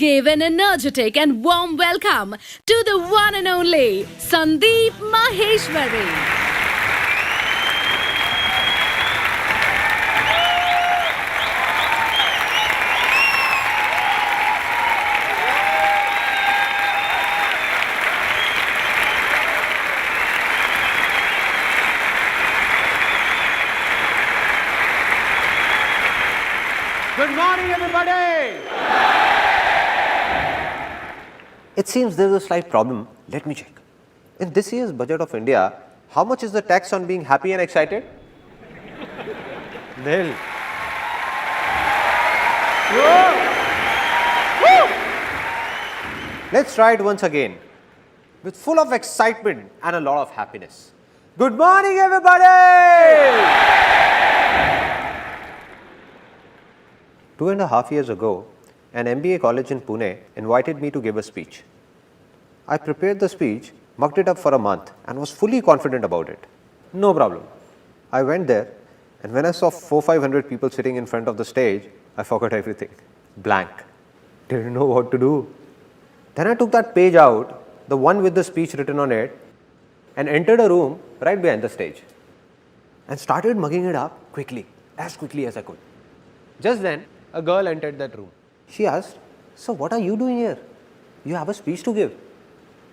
give an energetic and warm welcome to the one and only Sandeep Maheshwari. Good morning, everybody! It seems there is a slight problem. Let me check. In this year's budget of India, how much is the tax on being happy and excited? Nil. Let's try it once again with full of excitement and a lot of happiness. Good morning, everybody! 2.5 years ago, an MBA college in Pune invited me to give a speech. I prepared the speech, mucked it up for a month and was fully confident about it. No problem. I went there and when I saw 400-500 people sitting in front of the stage, I forgot everything. Blank. Didn't know what to do. Then I took that page out, the one with the speech written on it, and entered a room right behind the stage and started mugging it up as quickly as I could. Just then, a girl entered that room. She asked, "So what are you doing here? You have a speech to give."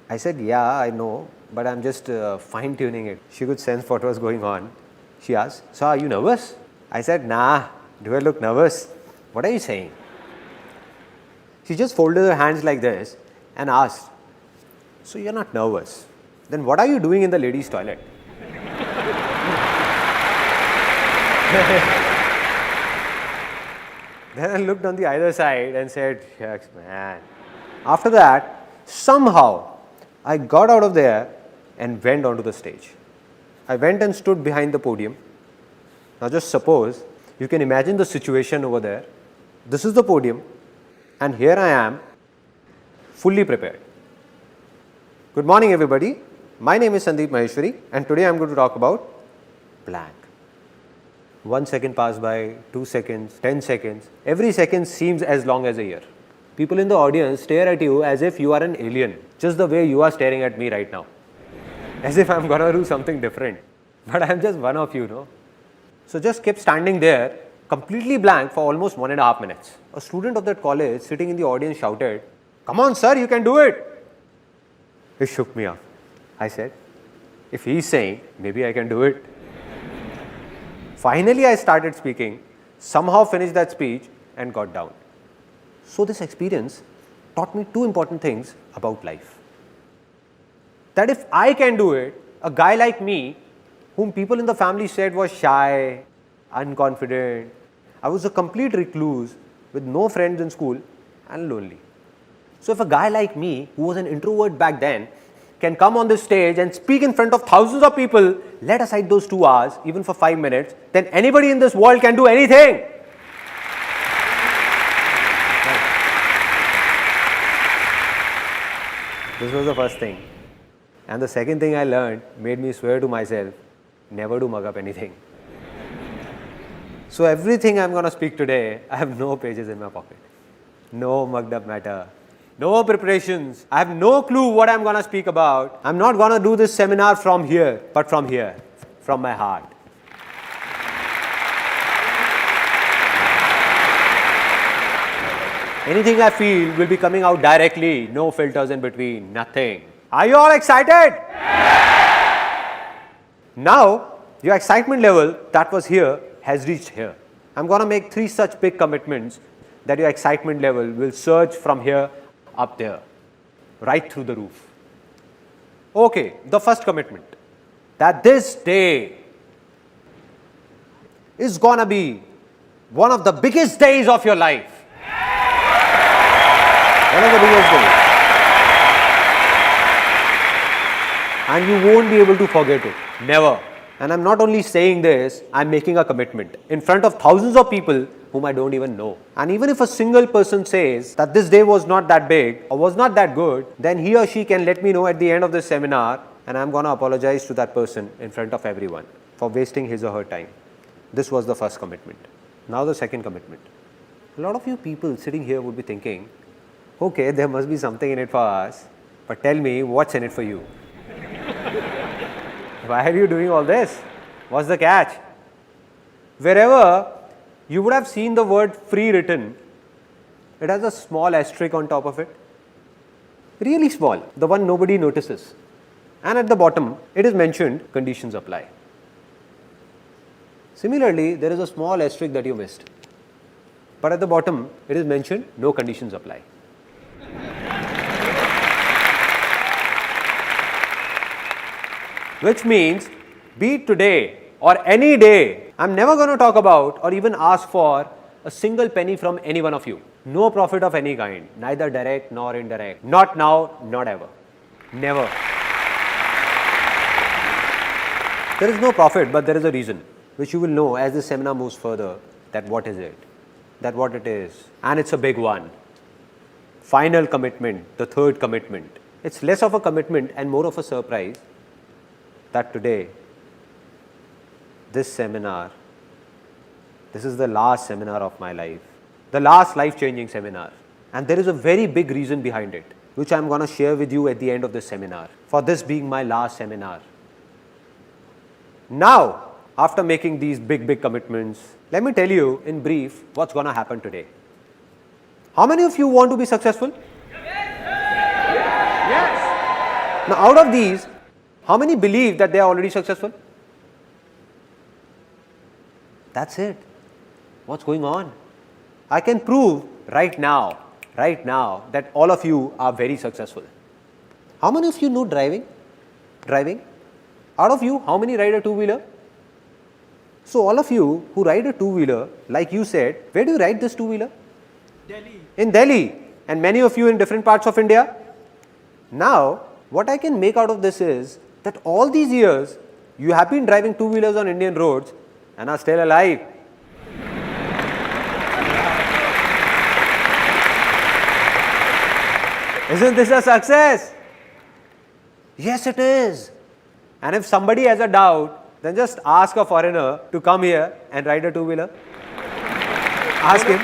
I said, "Yeah, I know, but I'm just fine-tuning it." She could sense what was going on. She asked, "So are you nervous?" I said, "Nah, do I look nervous? What are you saying?" She just folded her hands like this and asked, "So you're not nervous? Then what are you doing in the ladies' toilet?" Then I looked on the other side and said, "Shucks, man." After that, somehow, I got out of there and went onto the stage. I went and stood behind the podium. Now just suppose, you can imagine the situation over there. This is the podium and here I am, fully prepared. Good morning, everybody. My name is Sandeep Maheshwari and today I am going to talk about blank. 1 second passed by, 2 seconds, 10 seconds. Every second seems as long as a year. People in the audience stare at you as if you are an alien, just the way you are staring at me right now. As if I'm gonna do something different. But I'm just one of you, no? So just kept standing there, completely blank for almost 1.5 minutes. A student of that college sitting in the audience shouted, "Come on, sir, you can do it." It shook me up. I said, if he's saying, maybe I can do it. Finally, I started speaking, somehow finished that speech and got down. So this experience taught me 2 important things about life. That if I can do it, a guy like me, whom people in the family said was shy, unconfident, I was a complete recluse with no friends in school and lonely. So if a guy like me, who was an introvert back then, can come on this stage and speak in front of thousands of people, let aside those 2 hours, even for 5 minutes, then anybody in this world can do anything. This was the first thing. And the second thing I learned made me swear to myself, never to mug up anything. So everything I'm going to speak today, I have no pages in my pocket. No mugged up matter. No preparations. I have no clue what I'm going to speak about. I'm not going to do this seminar from here, but from here, from my heart. Anything I feel will be coming out directly. No filters in between. Nothing. Are you all excited? Now, your excitement level that was here has reached here. I'm going to make 3 such big commitments that your excitement level will surge from here up there, right through the roof. Okay, the first commitment, that this day is gonna be one of the biggest days of your life. One of the biggest days. And you won't be able to forget it. Never. And I'm not only saying this, I'm making a commitment in front of thousands of people whom I don't even know. And even if a single person says that this day was not that big or was not that good, then he or she can let me know at the end of this seminar and I'm going to apologize to that person in front of everyone for wasting his or her time. This was the first commitment. Now the second commitment. A lot of you people sitting here would be thinking, Okay, there must be something in it for us, but tell me what's in it for you? Why are you doing all this? What's the catch? Wherever you would have seen the word free written, it has a small asterisk on top of it. Really small, the one nobody notices. And at the bottom, it is mentioned conditions apply. Similarly, there is a small asterisk that you missed. But at the bottom, it is mentioned no conditions apply. Which means, be it today or any day, I'm never going to talk about or even ask for a single penny from any one of you. No profit of any kind, neither direct nor indirect. Not now, not ever. Never. There is no profit, but there is a reason, which you will know as the seminar moves further, that what is it, that what it is. And it's a big one. Final commitment, the third commitment. It's less of a commitment and more of a surprise that today, this seminar, this is the last seminar of my life, the last life-changing seminar. And there is a very big reason behind it, which I'm going to share with you at the end of this seminar, for this being my last seminar. Now, after making these big commitments, let me tell you in brief what's going to happen today. How many of you want to be successful? Yes. Now, out of these, how many believe that they are already successful? That's it. What's going on? I can prove right now that all of you are very successful. How many of you know driving? Out of you, how many ride a two-wheeler? So all of you who ride a two-wheeler, like you said, where do you ride this two-wheeler? Delhi. In Delhi. And many of you in different parts of India. Now, what I can make out of this is that all these years, you have been driving two-wheelers on Indian roads and are still alive. Isn't this a success? Yes, it is. And if somebody has a doubt, then just ask a foreigner to come here and ride a two-wheeler. Ask him.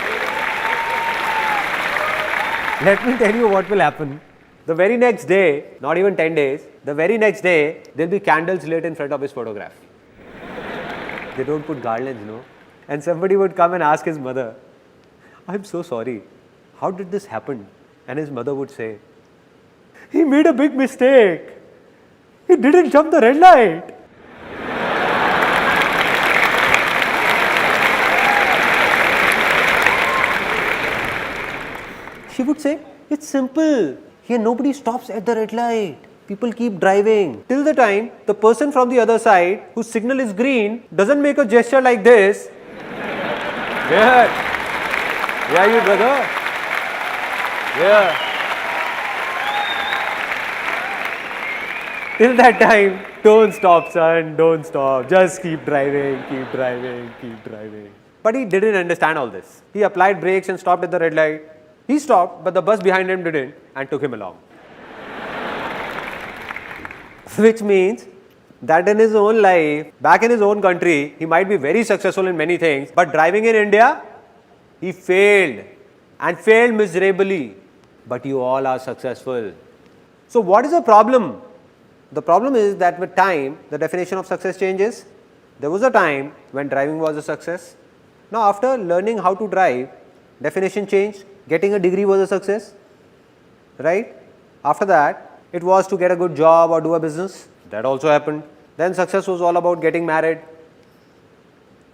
Let me tell you what will happen. The very next day, not even 10 days, the very next day, there will be candles lit in front of his photograph. They don't put garlands, no? And somebody would come and ask his mother, I'm so sorry, how did this happen? And his mother would say, he made a big mistake. He didn't jump the red light. She would say, it's simple. Here nobody stops at the red light. People keep driving till the time the person from the other side whose signal is green doesn't make a gesture like this. Where? Where are you, brother? Where? Till that time, don't stop, son, don't stop. Just keep driving, keep driving, keep driving. But he didn't understand all this. He applied brakes and stopped at the red light. He stopped, but the bus behind him didn't and took him along. Which means that in his own life, back in his own country, he might be very successful in many things, but driving in India, he failed and failed miserably. But you all are successful. So what is the problem? The problem is that with time, the definition of success changes. There was a time when driving was a success. Now after learning how to drive, definition changed. Getting a degree was a success, right? After that, it was to get a good job or do a business. That also happened. Then success was all about getting married.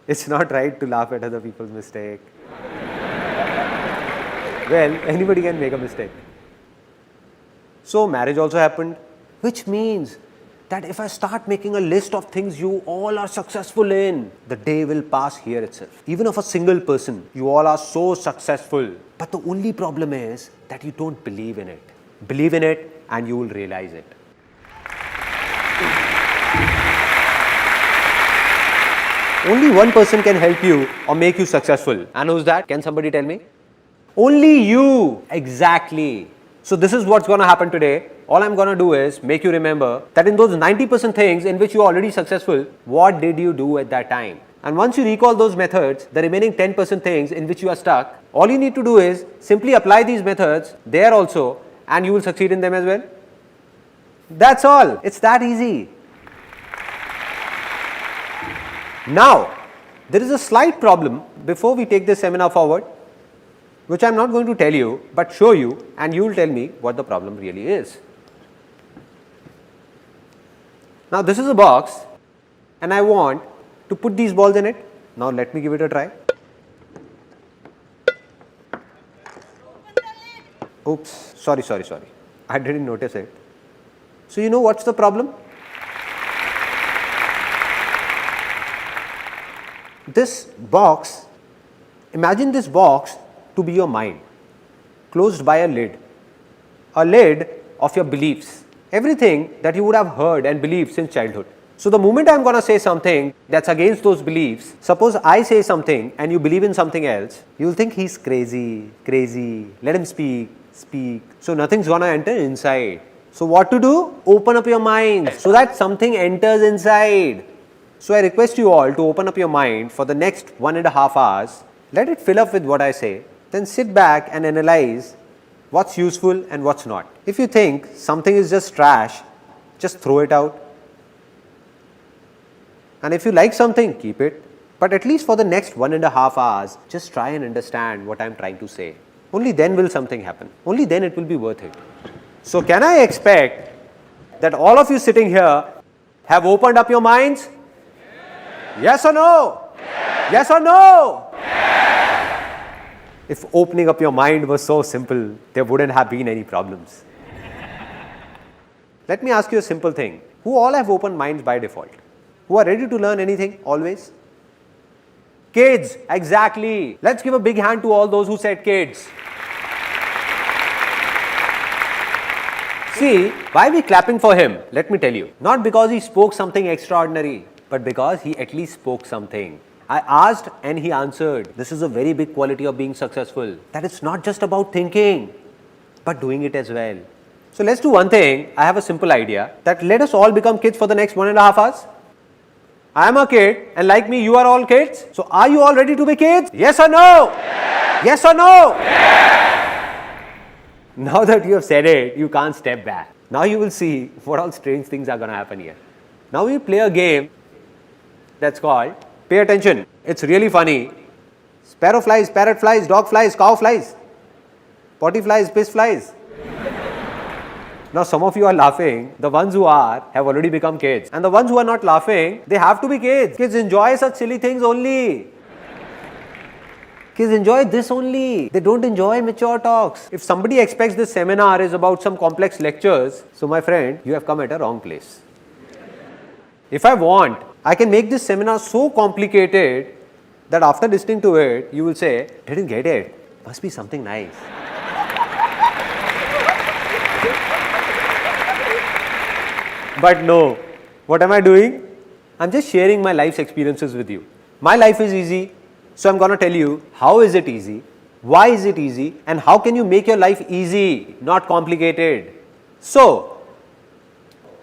It's not right to laugh at other people's mistake. Well, anybody can make a mistake. So marriage also happened, which means that if I start making a list of things you all are successful in, the day will pass here itself. Even of a single person, you all are so successful. But the only problem is that you don't believe in it. Believe in it and you will realize it. Only one person can help you or make you successful. And who's that? Can somebody tell me? Only you. Exactly. So this is what's going to happen today. All I'm going to do is make you remember that in those 90% things in which you are already successful, what did you do at that time? And once you recall those methods, the remaining 10% things in which you are stuck, all you need to do is simply apply these methods there also, and you will succeed in them as well. That's all. It's that easy. Now, there is a slight problem before we take this seminar forward, which I am not going to tell you, but show you, and you will tell me what the problem really is. Now, this is a box, and I want to put these balls in it. Now, let me give it a try. Oops, sorry. I didn't notice it. So, you know what's the problem? This box, imagine this box to be your mind, closed by a lid of your beliefs, everything that you would have heard and believed since childhood. So, the moment I am going to say something that's against those beliefs, suppose I say something and you believe in something else, you will think he's crazy, let him speak. So, nothing's going to enter inside. So, what to do? Open up your mind so that something enters inside. So, I request you all to open up your mind for the next 1.5 hours, let it fill up with what I say, then sit back and analyze what's useful and what's not. If you think something is just trash, just throw it out. And if you like something, keep it. But at least for the next 1.5 hours, just try and understand what I am trying to say. Only then will something happen. Only then it will be worth it. So, can I expect that all of you sitting here have opened up your minds? Yes or no? Yes or no? If opening up your mind was so simple, there wouldn't have been any problems. Let me ask you a simple thing. Who all have open minds by default? Who are ready to learn anything always? Kids, exactly. Let's give a big hand to all those who said kids. See, why are we clapping for him? Let me tell you. Not because he spoke something extraordinary, but because he at least spoke something. I asked and he answered. This is a very big quality of being successful. That it's not just about thinking, but doing it as well. So let's do one thing. I have a simple idea that let us all become kids for the next 1.5 hours. I am a kid and like me you are all kids. So are you all ready to be kids? Yes or no? Yes, yes or no? Yes. Now that you have said it, you can't step back. Now you will see what all strange things are going to happen here. Now we play a game that's called pay attention. It's really funny. Sparrow flies, parrot flies, dog flies, cow flies, potty flies, piss flies. Now some of you are laughing. The ones who are have already become kids. And the ones who are not laughing, they have to be kids. Kids enjoy such silly things only. Kids enjoy this only. They don't enjoy mature talks. If somebody expects this seminar is about some complex lectures, so my friend, you have come at a wrong place. If I want, I can make this seminar so complicated that after listening to it, you will say, didn't get it. Must be something nice. But no, what am I doing? I'm just sharing my life's experiences with you. My life is easy, so I'm going to tell you how is it easy, why is it easy, and how can you make your life easy, not complicated. So,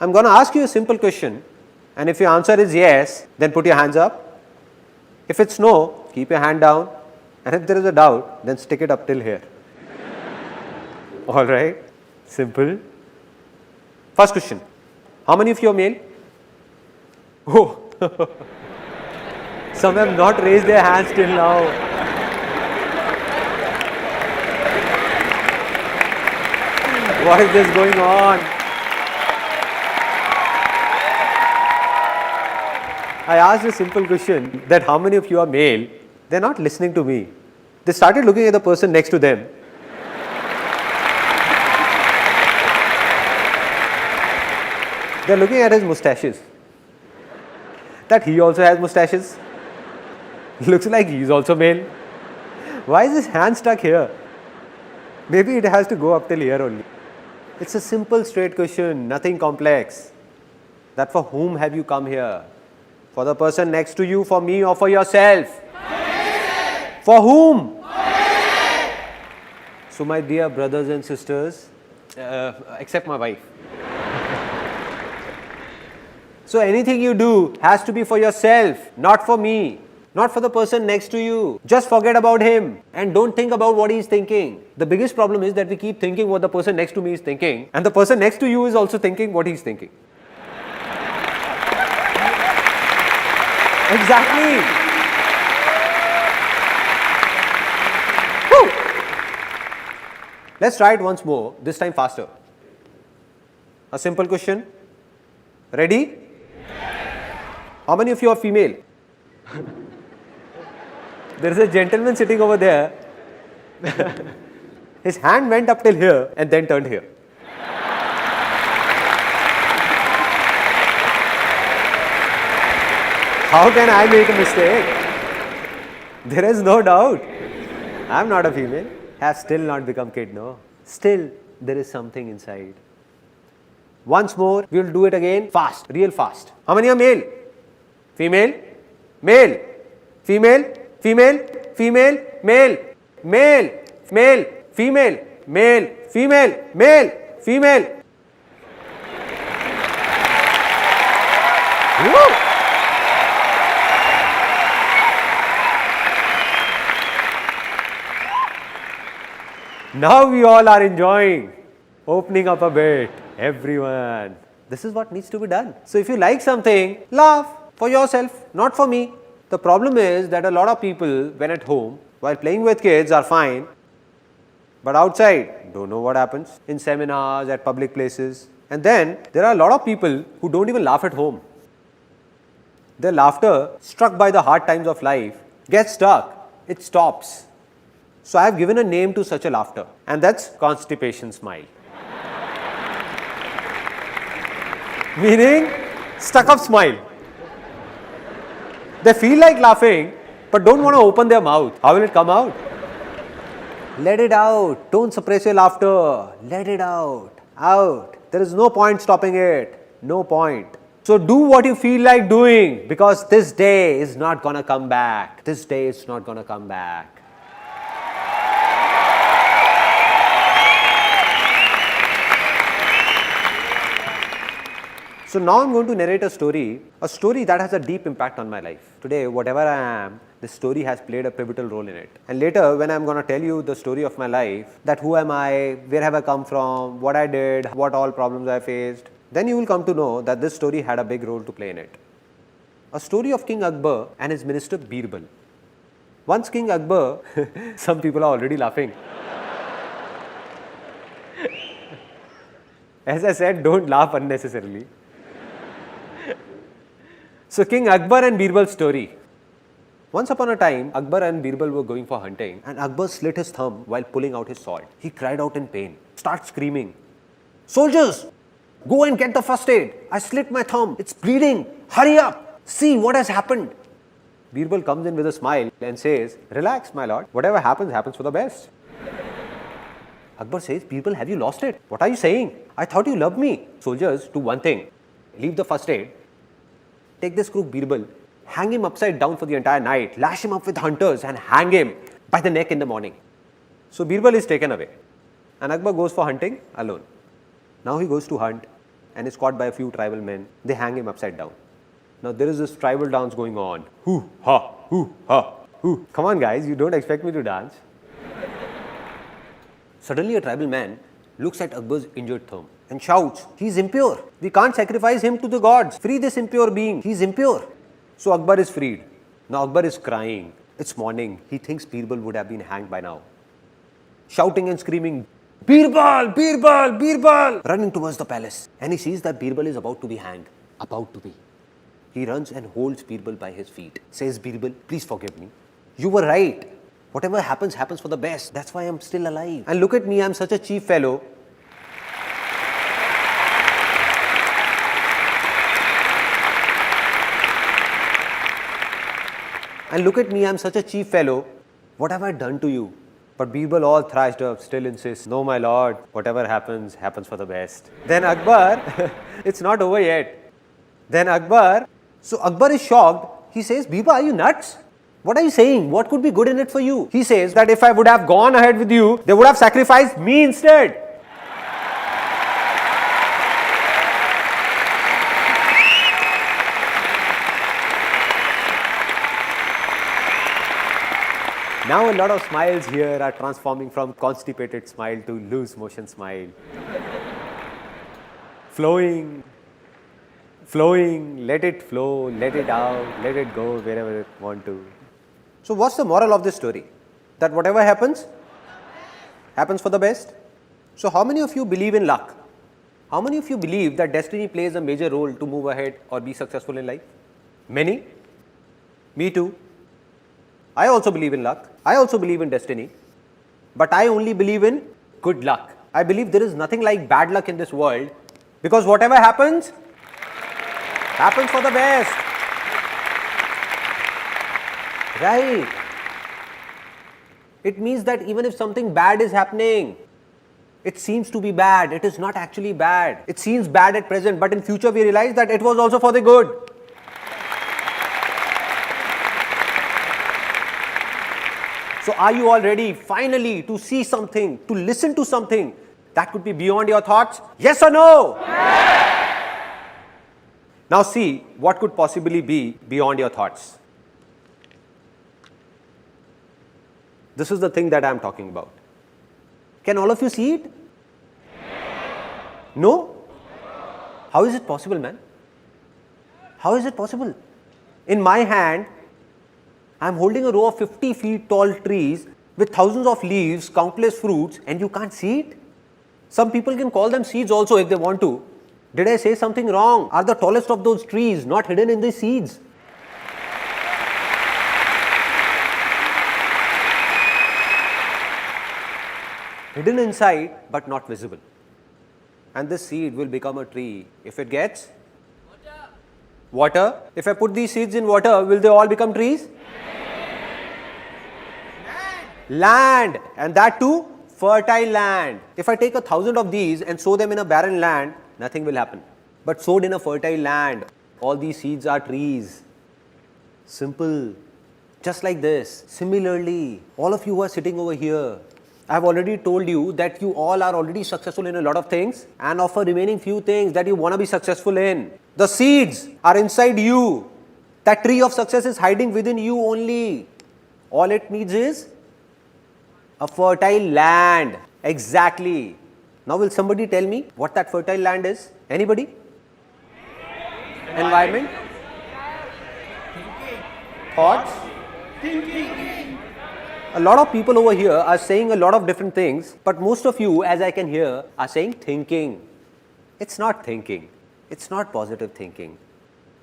I'm going to ask you a simple question, and if your answer is yes, then put your hands up. If it's no, keep your hand down, and if there is a doubt, then stick it up till here. Alright, simple. First question. How many of you are male? Oh, some have not raised their hands till now. What is this going on? I asked a simple question that how many of you are male? They are not listening to me. They started looking at the person next to them. They are looking at his moustaches. That he also has moustaches. Looks like he is also male. Why is his hand stuck here? Maybe it has to go up till here only. It's a simple straight question, nothing complex. That for whom have you come here? For the person next to you, for me, or for yourself? For whom? So my dear brothers and sisters, except my wife. So anything you do has to be for yourself, not for me. not for the person next to you. Just forget about him and don't think about what he's thinking. The biggest problem is that we keep thinking what the person next to me is thinking, and the person next to you is also thinking what he's thinking. Exactly. Woo. Let's try it once more, this time faster. A simple question. Ready? How many of you are female? There is a gentleman sitting over there. His hand went up till here and then turned here. How can I make a mistake? There is no doubt. I am not a female. Have still not become kid, no. Still, there is something inside. Once more, we will do it again fast, real fast. How many are male? Female? Male? Female? Female? Female? Male? Male? Male? Female? Male? Female? Male? Female? Woo! Now we all are enjoying, opening up a bit. Everyone. This is what needs to be done. So if you like something, laugh for yourself, not for me. The problem is that a lot of people, when at home, while playing with kids are fine, but outside, don't know what happens in seminars, at public places. And then there are a lot of people who don't even laugh at home. Their laughter, struck by the hard times of life, gets stuck. It stops. So I have given a name to such a laughter, and that's constipation smile. Meaning, stuck up smile. They feel like laughing, but don't want to open their mouth. How will it come out? Let it out. Don't suppress your laughter. Let it out. Out. There is no point stopping it. No point. So do what you feel like doing, because this day is not gonna come back. This day is not gonna come back. So now I'm going to narrate a story that has a deep impact on my life. Today, whatever I am, this story has played a pivotal role in it. And later, when I'm going to tell you the story of my life, that who am I, where have I come from, what I did, what all problems I faced, then you will come to know that this story had a big role to play in it. A story of King Akbar and his minister Birbal. Once King Akbar, some people are already laughing. As I said, don't laugh unnecessarily. So King Akbar and Birbal's story. Once upon a time, Akbar and Birbal were going for hunting, and Akbar slit his thumb while pulling out his sword. He cried out in pain, starts screaming, "Soldiers, go and get the first aid. I slit my thumb. It's bleeding. Hurry up. See what has happened." Birbal comes in with a smile and says, "Relax, my lord. Whatever happens, happens for the best." Akbar says, "Birbal, have you lost it? What are you saying? I thought you loved me." "Soldiers, do one thing. Leave the first aid. Take this crook Birbal, hang him upside down for the entire night, lash him up with hunters and hang him by the neck in the morning." So Birbal is taken away and Akbar goes for hunting alone. Now he goes to hunt and is caught by a few tribal men. They hang him upside down. Now there is this tribal dance going on. Hoo ha, hoo ha, hoo. Come on guys, you don't expect me to dance. Suddenly a tribal man looks at Akbar's injured thumb and shouts, "He is impure. We can't sacrifice him to the gods. Free this impure being. He is impure." So Akbar is freed. Now Akbar is crying. It's morning. He thinks Birbal would have been hanged by now. Shouting and screaming, "Birbal! Birbal! Birbal!" Running towards the palace. And he sees that Birbal is about to be hanged. About to be. He runs and holds Birbal by his feet. Says, "Birbal, please forgive me. You were right. Whatever happens, happens for the best. That's why I'm still alive. And look at me, I'm such a cheap fellow. And look at me, I'm such a cheap fellow. What have I done to you?" But Birbal, all thrashed up, still insists, "No, my lord, whatever happens, happens for the best." Then Akbar, it's not over yet. Then Akbar is shocked. He says, "Birbal, are you nuts? What are you saying? What could be good in it for you?" He says that if I would have gone ahead with you, they would have sacrificed me instead. Now a lot of smiles here are transforming from constipated smile to loose motion smile. Flowing, let it flow, let it out, let it go wherever it want to. So what's the moral of this story? That whatever happens for the best. So how many of you believe in luck? How many of you believe that destiny plays a major role to move ahead or be successful in life? Many? Me too. I also believe in luck. I also believe in destiny. But I only believe in good luck. I believe there is nothing like bad luck in this world, because whatever happens for the best. Right? It means that even if something bad is happening, it seems to be bad. It is not actually bad. It seems bad at present, but in future we realize that it was also for the good. So are you all ready finally to see something, to listen to something that could be beyond your thoughts? Yes or no? Yes. Now see what could possibly be beyond your thoughts. This is the thing that I am talking about. Can all of you see it? No? How is it possible, man? How is it possible? In my hand, I am holding a row of 50 feet tall trees with thousands of leaves, countless fruits, and you can't see it? Some people can call them seeds also if they want to. Did I say something wrong? Are the tallest of those trees not hidden in the seeds? Hidden inside but not visible. And this seed will become a tree if it gets water. If I put these seeds in water, will they all become trees? Land, and that too fertile land. If I take 1,000 of these and sow them in a barren land, nothing will happen. But sowed in a fertile land, all these seeds are trees. Simple. Just like this. Similarly, all of you who are sitting over here, I have already told you that you all are already successful in a lot of things, and of a remaining few things that you want to be successful in. The seeds are inside you. That tree of success is hiding within you only. All it needs is a fertile land. Exactly. Now will somebody tell me what that fertile land is? Anybody? Environment? Thoughts? A lot of people over here are saying a lot of different things, but most of you, as I can hear, are saying thinking. It's not thinking. It's not positive thinking.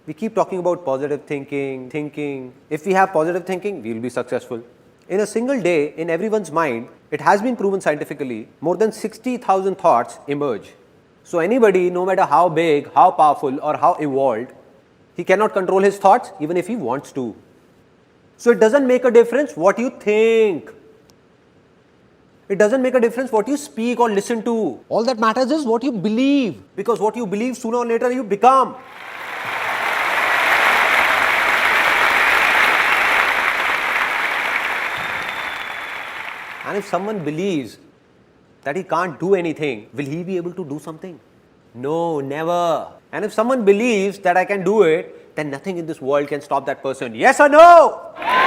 We keep talking about positive thinking. If we have positive thinking, we will be successful. In a single day, in everyone's mind, it has been proven scientifically, more than 60,000 thoughts emerge. So anybody, no matter how big, how powerful, or how evolved, he cannot control his thoughts even if he wants to. So it doesn't make a difference what you think. It doesn't make a difference what you speak or listen to. All that matters is what you believe, because what you believe, sooner or later you become. And if someone believes that he can't do anything, will he be able to do something? No, never. And if someone believes that I can do it, then nothing in this world can stop that person. Yes or no? Yes!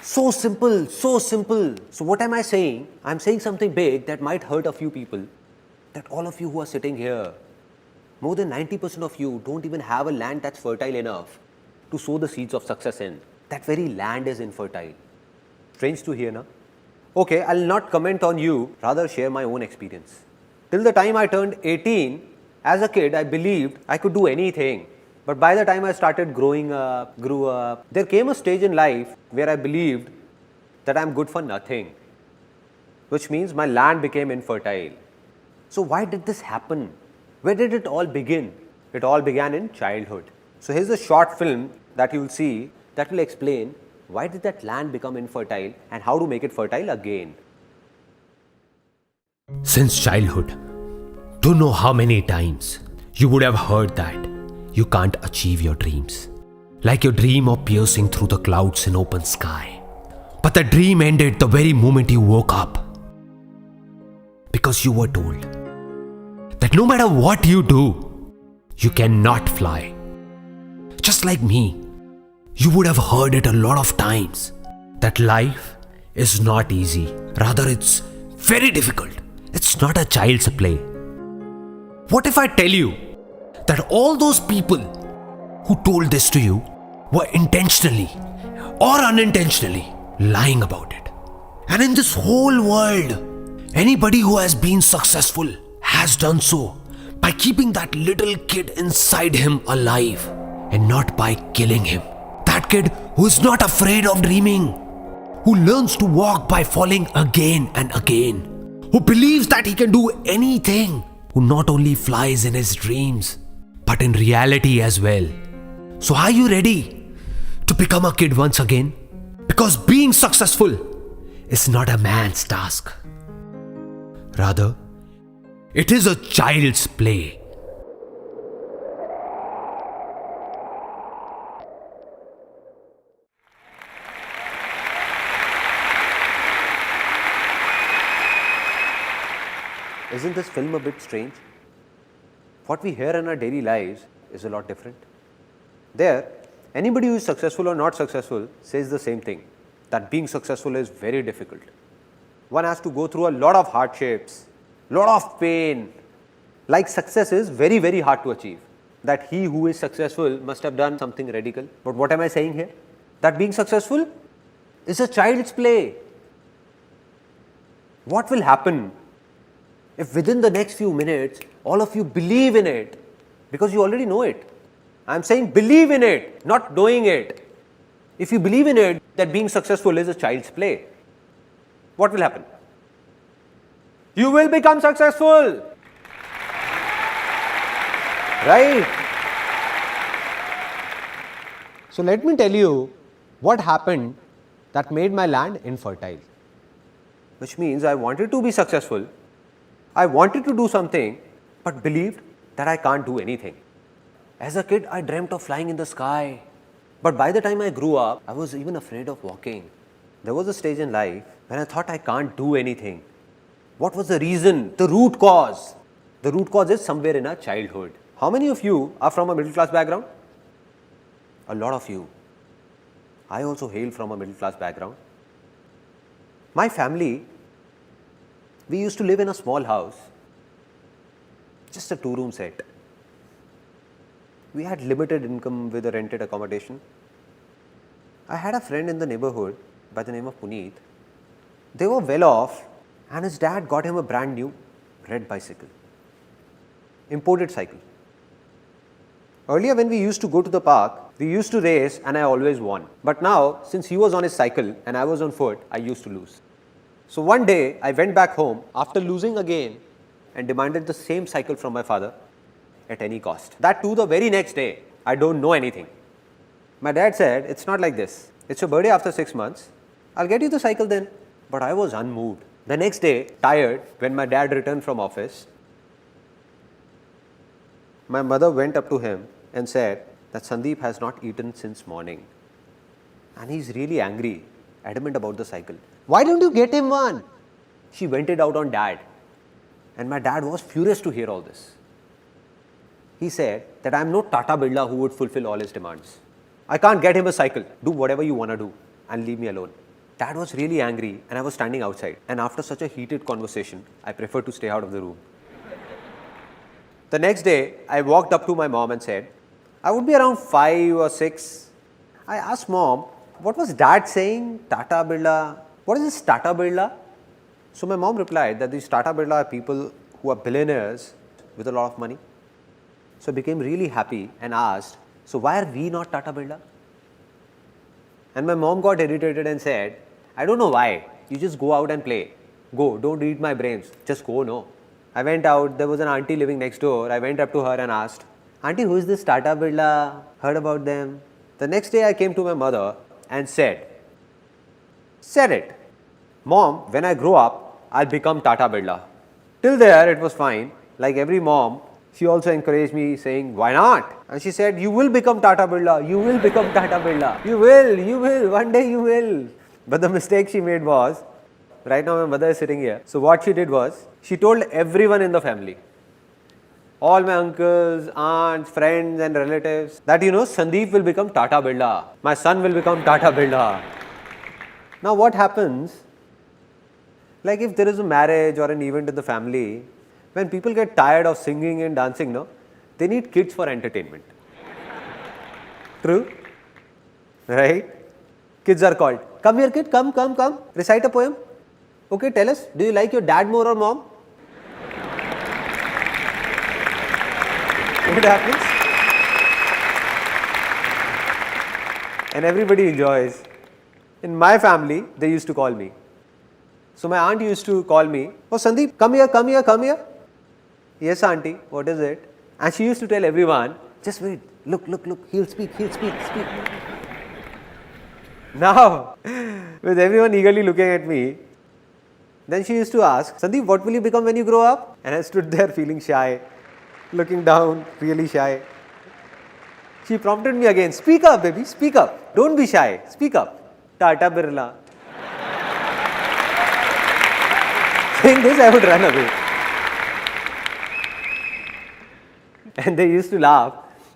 So simple, so simple. So what am I saying? I'm saying something big that might hurt a few people. That all of you who are sitting here, more than 90% of you don't even have a land that's fertile enough to sow the seeds of success in. That very land is infertile. Strange to hear, na? Okay, I'll not comment on you, rather share my own experience. Till the time I turned 18, as a kid, I believed I could do anything. But by the time I started growing up, grew up, there came a stage in life where I believed that I'm good for nothing, which means my land became infertile. So why did this happen? Where did it all begin? It all began in childhood. So here's a short film that you'll see that will explain why did that land become infertile and how to make it fertile again. Since childhood, don't know how many times you would have heard that you can't achieve your dreams. Like your dream of piercing through the clouds in open sky. But the dream ended the very moment you woke up. Because you were told that no matter what you do, you cannot fly. Just like me, you would have heard it a lot of times. that life is not easy. Rather, it's very difficult. It's not a child's play. What if I tell you that all those people who told this to you were intentionally or unintentionally lying about it? And in this whole world, anybody who has been successful has done so by keeping that little kid inside him alive and not by killing him. That kid who is not afraid of dreaming, who learns to walk by falling again and again, who believes that he can do anything, who not only flies in his dreams, but in reality as well. So are you ready to become a kid once again? Because being successful is not a man's task. Rather, it is a child's play. Isn't this film a bit strange? What we hear in our daily lives is a lot different. There, anybody who is successful or not successful says the same thing, that being successful is very difficult. One has to go through a lot of hardships, lot of pain. Like success is very, very hard to achieve. That he who is successful must have done something radical. But what am I saying here? That being successful is a child's play. What will happen if within the next few minutes, all of you believe in it? Because you already know it. I am saying believe in it, not knowing it. If you believe in it, that being successful is a child's play, what will happen? You will become successful. Right? So let me tell you what happened that made my land infertile. Which means I wanted to be successful. I wanted to do something, but believed that I can't do anything. As a kid, I dreamt of flying in the sky. But by the time I grew up, I was even afraid of walking. There was a stage in life when I thought I can't do anything. What was the reason? The root cause. The root cause is somewhere in our childhood. How many of you are from a middle class background? A lot of you. I also hail from a middle class background. My family, we used to live in a small house, just a 2-room set. We had limited income with a rented accommodation. I had a friend in the neighborhood by the name of Puneet. They were well off and his dad got him a brand new red bicycle, imported cycle. Earlier when we used to go to the park, we used to race and I always won. But now, since he was on his cycle and I was on foot, I used to lose. So one day, I went back home after losing again and demanded the same cycle from my father at any cost. That too the very next day, I don't know anything. My dad said, it's not like this. It's your birthday after 6 months. I'll get you the cycle then. But I was unmoved. The next day, tired, when my dad returned from office, my mother went up to him and said that Sandeep has not eaten since morning. And he's really angry, adamant about the cycle. Why don't you get him one? She vented out on dad. And my dad was furious to hear all this. He said that I'm no Tata Birla who would fulfill all his demands. I can't get him a cycle. Do whatever you want to do and leave me alone. Dad was really angry and I was standing outside. And after such a heated conversation, I preferred to stay out of the room. The next day, I walked up to my mom and said, I would be around 5 or 6. I asked mom, what was dad saying? Tata Birla. What is this Tata Birla? So my mom replied that these Tata Birla are people who are billionaires with a lot of money. So I became really happy and asked, so why are we not Tata Birla? And my mom got irritated and said, I don't know why. You just go out and play. Go, don't eat my brains. Just go, no. I went out, there was an auntie living next door. I went up to her and asked, Auntie, who is this Tata Birla? Heard about them? The next day I came to my mother and said it. Mom, when I grow up, I'll become Tata Birla. Till there, it was fine. Like every mom, she also encouraged me saying, why not? And she said, you will become Tata Birla. You will become Tata Birla. You will. One day you will. But the mistake she made was, right now my mother is sitting here. So what she did was, she told everyone in the family, all my uncles, aunts, friends and relatives, that Sandeep will become Tata Birla. My son will become Tata Birla. Now what happens, like if there is a marriage or an event in the family, when people get tired of singing and dancing, no, they need kids for entertainment. True? Right? Kids are called. Come here kid, come, recite a poem. Okay, tell us, do you like your dad more or mom? What happens? And everybody enjoys. In my family, they used to call me. So my aunt used to call me, oh Sandeep, come here. Yes auntie, what is it? And she used to tell everyone, just wait, look, he'll speak. Now, with everyone eagerly looking at me, then she used to ask, Sandeep, what will you become when you grow up? And I stood there feeling shy, looking down, really shy. She prompted me again, speak up baby, speak up. Don't be shy, speak up. Tata Birla. Saying this, I would run away. And they used to laugh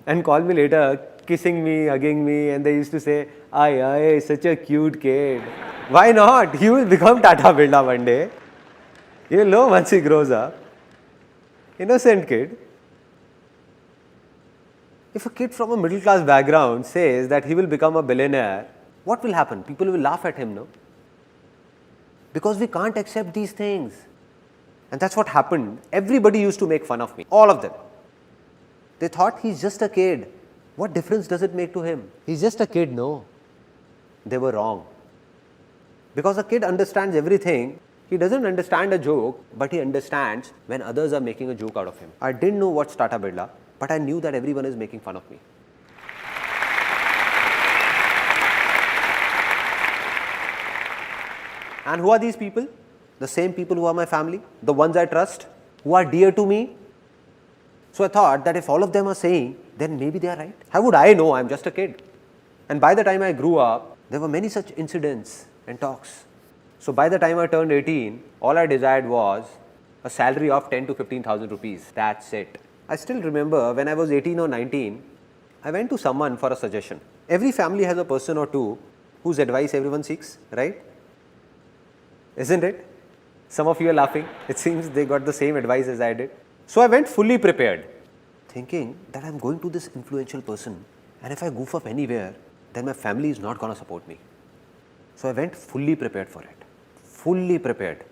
and call me later, kissing me, hugging me, and they used to say, Ay, such a cute kid. Why not? He will become Tata Birla one day. You will know once he grows up. Innocent kid. If a kid from a middle class background says that he will become a billionaire, what will happen? People will laugh at him, no? Because we can't accept these things. And that's what happened. Everybody used to make fun of me, all of them. They thought he's just a kid. What difference does it make to him? He's just a kid, no. They were wrong. Because a kid understands everything. He doesn't understand a joke, but he understands when others are making a joke out of him. I didn't know what's Tata Birla, but I knew that everyone is making fun of me. And who are these people? The same people who are my family, the ones I trust, who are dear to me. So I thought that if all of them are saying, then maybe they are right. How would I know? I'm just a kid. And by the time I grew up, there were many such incidents and talks. So by the time I turned 18, all I desired was a salary of 10 to 15,000 rupees. That's it. I still remember when I was 18 or 19, I went to someone for a suggestion. Every family has a person or two whose advice everyone seeks, right? Isn't it? Some of you are laughing. It seems they got the same advice as I did. So I went fully prepared, thinking that I'm going to this influential person, and if I goof up anywhere, then my family is not going to support me. So I went fully prepared for it. Fully prepared,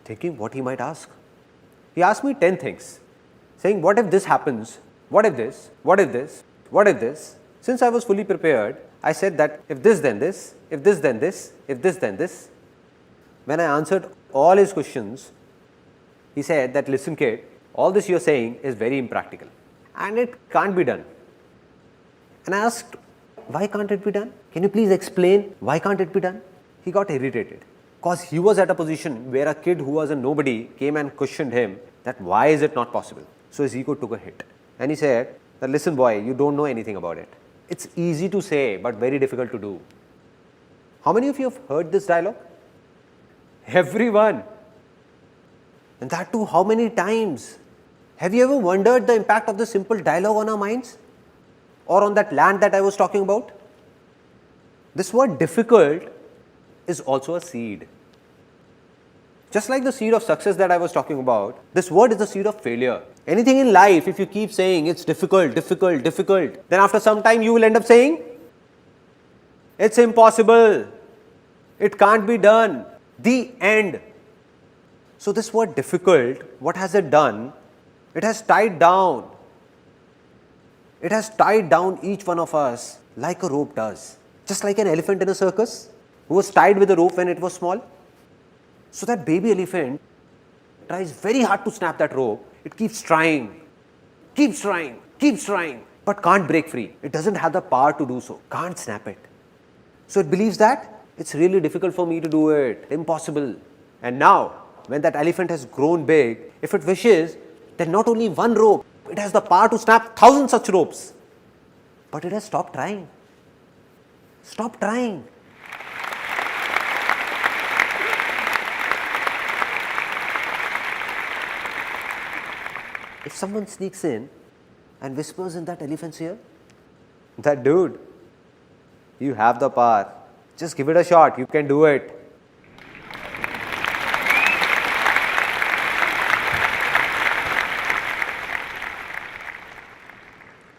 thinking what he might ask. He asked me 10 things, saying, what if this happens? What if this? What if this? What if this? Since I was fully prepared, I said that if this then this, if this then this, if this then this. When I answered all his questions, he said that, listen kid, all this you're saying is very impractical and it can't be done. And I asked, why can't it be done? Can you please explain why can't it be done? He got irritated because he was at a position where a kid who was a nobody came and questioned him that why is it not possible? So his ego took a hit and he said that, listen boy, you don't know anything about it. It's easy to say but very difficult to do. How many of you have heard this dialogue? Everyone. And that too, how many times? Have you ever wondered the impact of this simple dialogue on our minds? Or on that land that I was talking about? This word difficult is also a seed. Just like the seed of success that I was talking about, this word is the seed of failure. Anything in life, if you keep saying it's difficult, then after some time you will end up saying, it's impossible, it can't be done, the end. So this word difficult, what has it done? It has tied down. It has tied down each one of us like a rope does. Just like an elephant in a circus who was tied with a rope when it was small. So that baby elephant tries very hard to snap that rope. It keeps trying, but can't break free. It doesn't have the power to do so, can't snap it. So it believes that it's really difficult for me to do it, impossible. And now, when that elephant has grown big, if it wishes, then not only one rope, it has the power to snap 1,000 such ropes. But it has stopped trying. Stop trying. If someone sneaks in and whispers in that elephant's ear, that dude, you have the power, Just give it a shot. You can do it.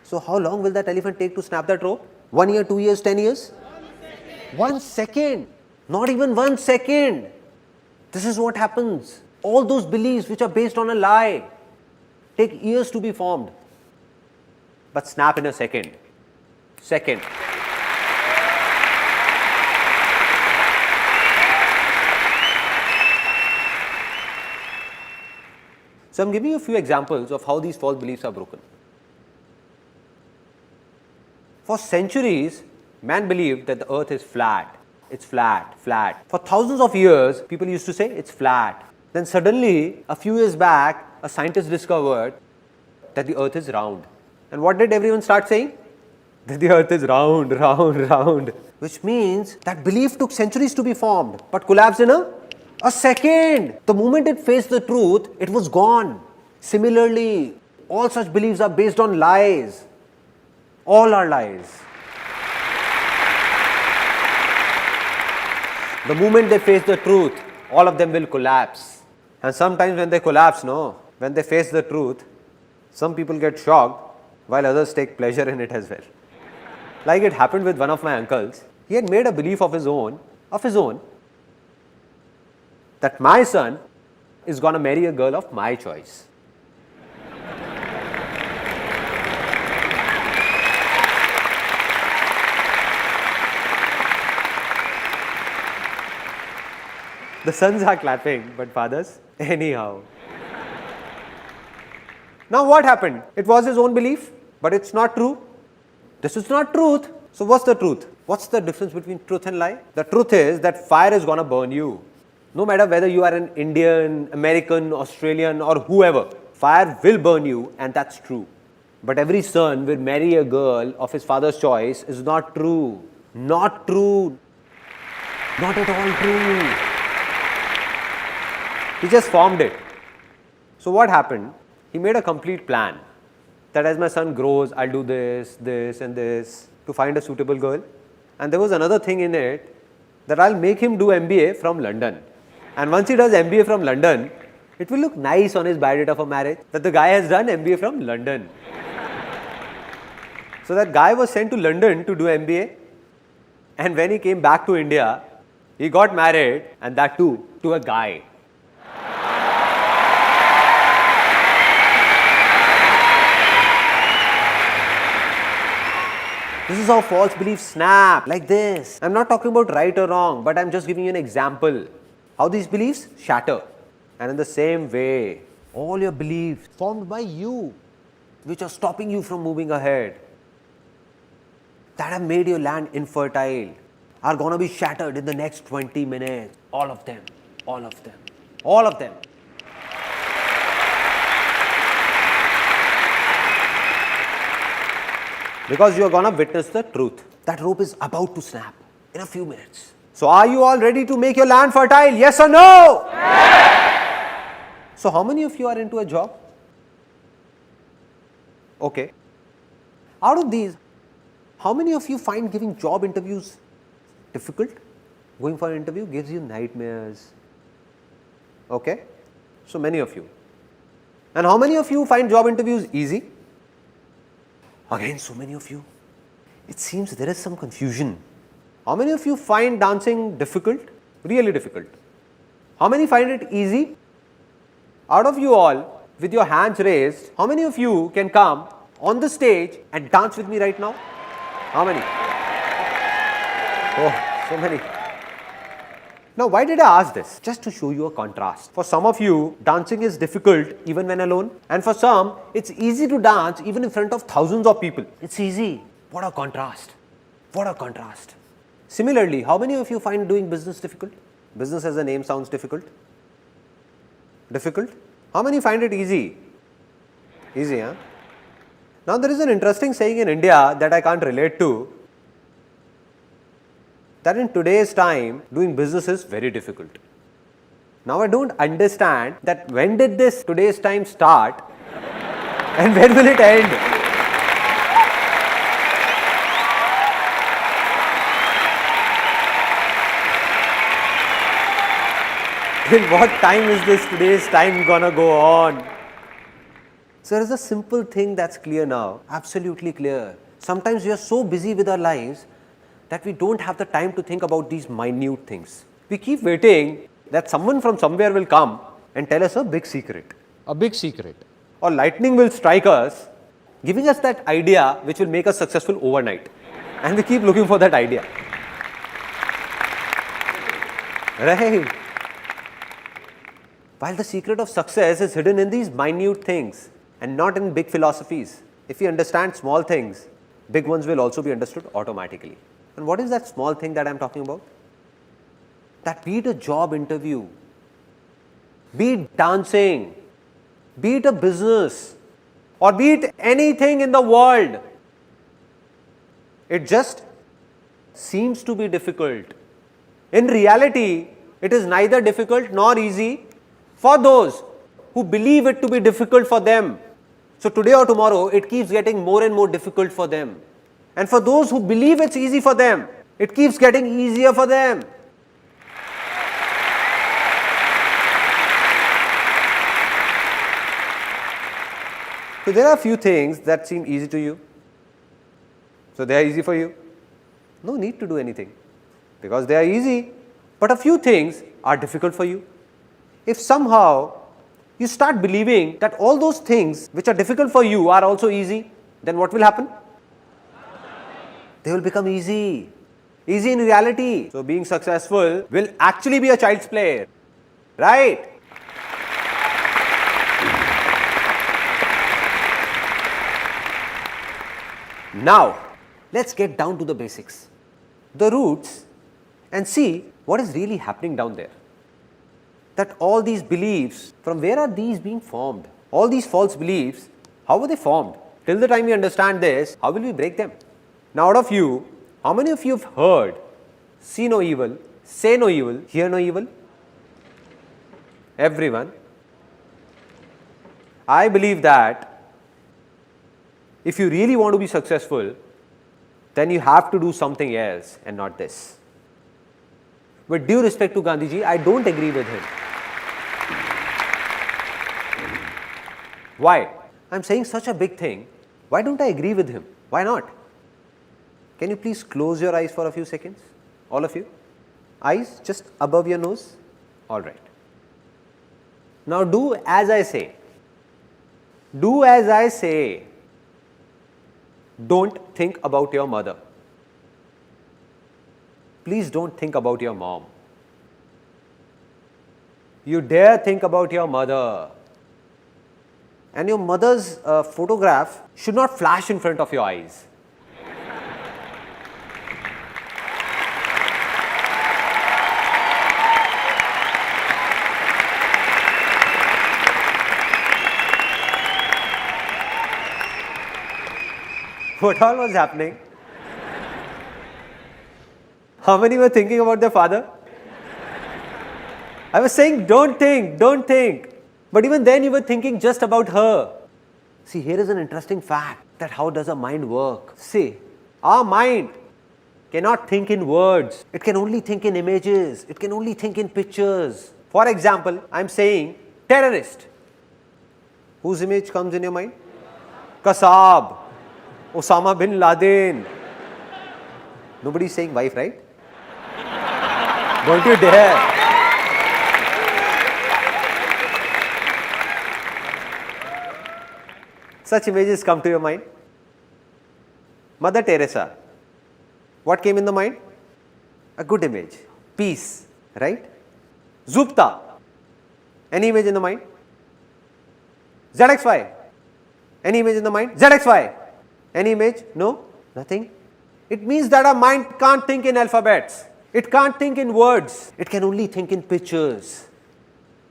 So how long will that elephant take to snap that rope? 1 year, 2 years, 10 years? 1 second. Not even 1 second. This is what happens. All those beliefs which are based on a lie take years to be formed. But snap in a second. Second. So I'm giving you a few examples of how these false beliefs are broken. For centuries, man believed that the earth is flat. It's flat, flat. For thousands of years, people used to say it's flat. Then suddenly, a few years back, a scientist discovered that the earth is round. And what did everyone start saying? That the earth is round, round, round. Which means that belief took centuries to be formed, but collapsed in a second. The moment it faced the truth, it was gone. Similarly, all such beliefs are based on lies. All are lies. The moment they face the truth, all of them will collapse. And sometimes when they collapse, when they face the truth, some people get shocked while others take pleasure in it as well. Like it happened with one of my uncles. He had made a belief of his own, that my son is going to marry a girl of my choice. The sons are clapping, but fathers, anyhow. Now what happened? It was his own belief, but it's not true. This is not truth. So what's the truth? What's the difference between truth and lie? The truth is that fire is going to burn you. No matter whether you are an Indian, American, Australian or whoever, fire will burn you, and that's true. But every son will marry a girl of his father's choice is not true. Not true. Not at all true. He just formed it. So what happened? He made a complete plan that as my son grows, I'll do this, this and this to find a suitable girl. And there was another thing in it that I'll make him do MBA from London. And once he does MBA from London, it will look nice on his biodata for marriage that the guy has done MBA from London. So that guy was sent to London to do MBA. And when he came back to India, he got married, and that too, to a guy. This is how false beliefs snap, like this. I'm not talking about right or wrong, but I'm just giving you an example. How these beliefs shatter. And in the same way, all your beliefs formed by you, which are stopping you from moving ahead, that have made your land infertile, are going to be shattered in the next 20 minutes. All of them. All of them. All of them. Because you are going to witness the truth. That rope is about to snap in a few minutes. So are you all ready to make your land fertile? Yes or no? Yes. So how many of you are into a job? Okay. Out of these, how many of you find giving job interviews difficult? Going for an interview gives you nightmares. Okay. So many of you. And how many of you find job interviews easy? Again, so many of you. It seems there is some confusion. How many of you find dancing difficult? Really difficult. How many find it easy? Out of you all, with your hands raised, how many of you can come on the stage and dance with me right now? How many? Oh, so many. Now, why did I ask this? Just to show you a contrast. For some of you, dancing is difficult even when alone. And for some, it's easy to dance even in front of thousands of people. It's easy. What a contrast. What a contrast. Similarly, how many of you find doing business difficult? Business as a name sounds difficult. Difficult? How many find it easy? Easy, huh? Now, there is an interesting saying in India that I can't relate to. That in today's time, doing business is very difficult. Now I don't understand that when did this today's time start and when will it end? In what time is this today's time gonna go on? So there is a simple thing that's clear now, absolutely clear. Sometimes we are so busy with our lives that we don't have the time to think about these minute things. We keep waiting that someone from somewhere will come and tell us a big secret. A big secret. Or lightning will strike us, giving us that idea which will make us successful overnight. And we keep looking for that idea. Right? While the secret of success is hidden in these minute things and not in big philosophies. If we understand small things, big ones will also be understood automatically. And what is that small thing that I am talking about? That be it a job interview, be it dancing, be it a business, or be it anything in the world, it just seems to be difficult. In reality, it is neither difficult nor easy for those who believe it to be difficult for them. So today or tomorrow, it keeps getting more and more difficult for them. And for those who believe it's easy for them, it keeps getting easier for them. So there are a few things that seem easy to you. So they are easy for you. No need to do anything because they are easy. But a few things are difficult for you. If somehow you start believing that all those things which are difficult for you are also easy, then what will happen? They will become easy. Easy in reality. So being successful will actually be a child's play. Right? Now, let's get down to the basics, the roots, and see what is really happening down there. That all these beliefs, from where are these being formed? All these false beliefs, how were they formed? Till the time we understand this, how will we break them? Now, out of you, how many of you have heard, see no evil, say no evil, hear no evil? Everyone. I believe that if you really want to be successful, then you have to do something else and not this. With due respect to Gandhiji, I don't agree with him. Why? I'm saying such a big thing. Why don't I agree with him? Why not? Can you please close your eyes for a few seconds? All of you? Eyes just above your nose? All right. Now do as I say. Do as I say. Don't think about your mother. Please don't think about your mom. You dare think about your mother. And your mother's photograph should not flash in front of your eyes. What all was happening? How many were thinking about their father? I was saying, don't think, don't think. But even then you were thinking just about her. See, here is an interesting fact that how does a mind work? See, our mind cannot think in words. It can only think in images. It can only think in pictures. For example, I am saying terrorist. Whose image comes in your mind? Kasab. Osama bin Laden. Nobody is saying wife, right? Don't you dare. Such images come to your mind. Mother Teresa. What came in the mind? A good image. Peace, right? Zupta. Any image in the mind? ZXY. Any image in the mind? ZXY. Any image? No? Nothing? It means that our mind can't think in alphabets. It can't think in words. It can only think in pictures.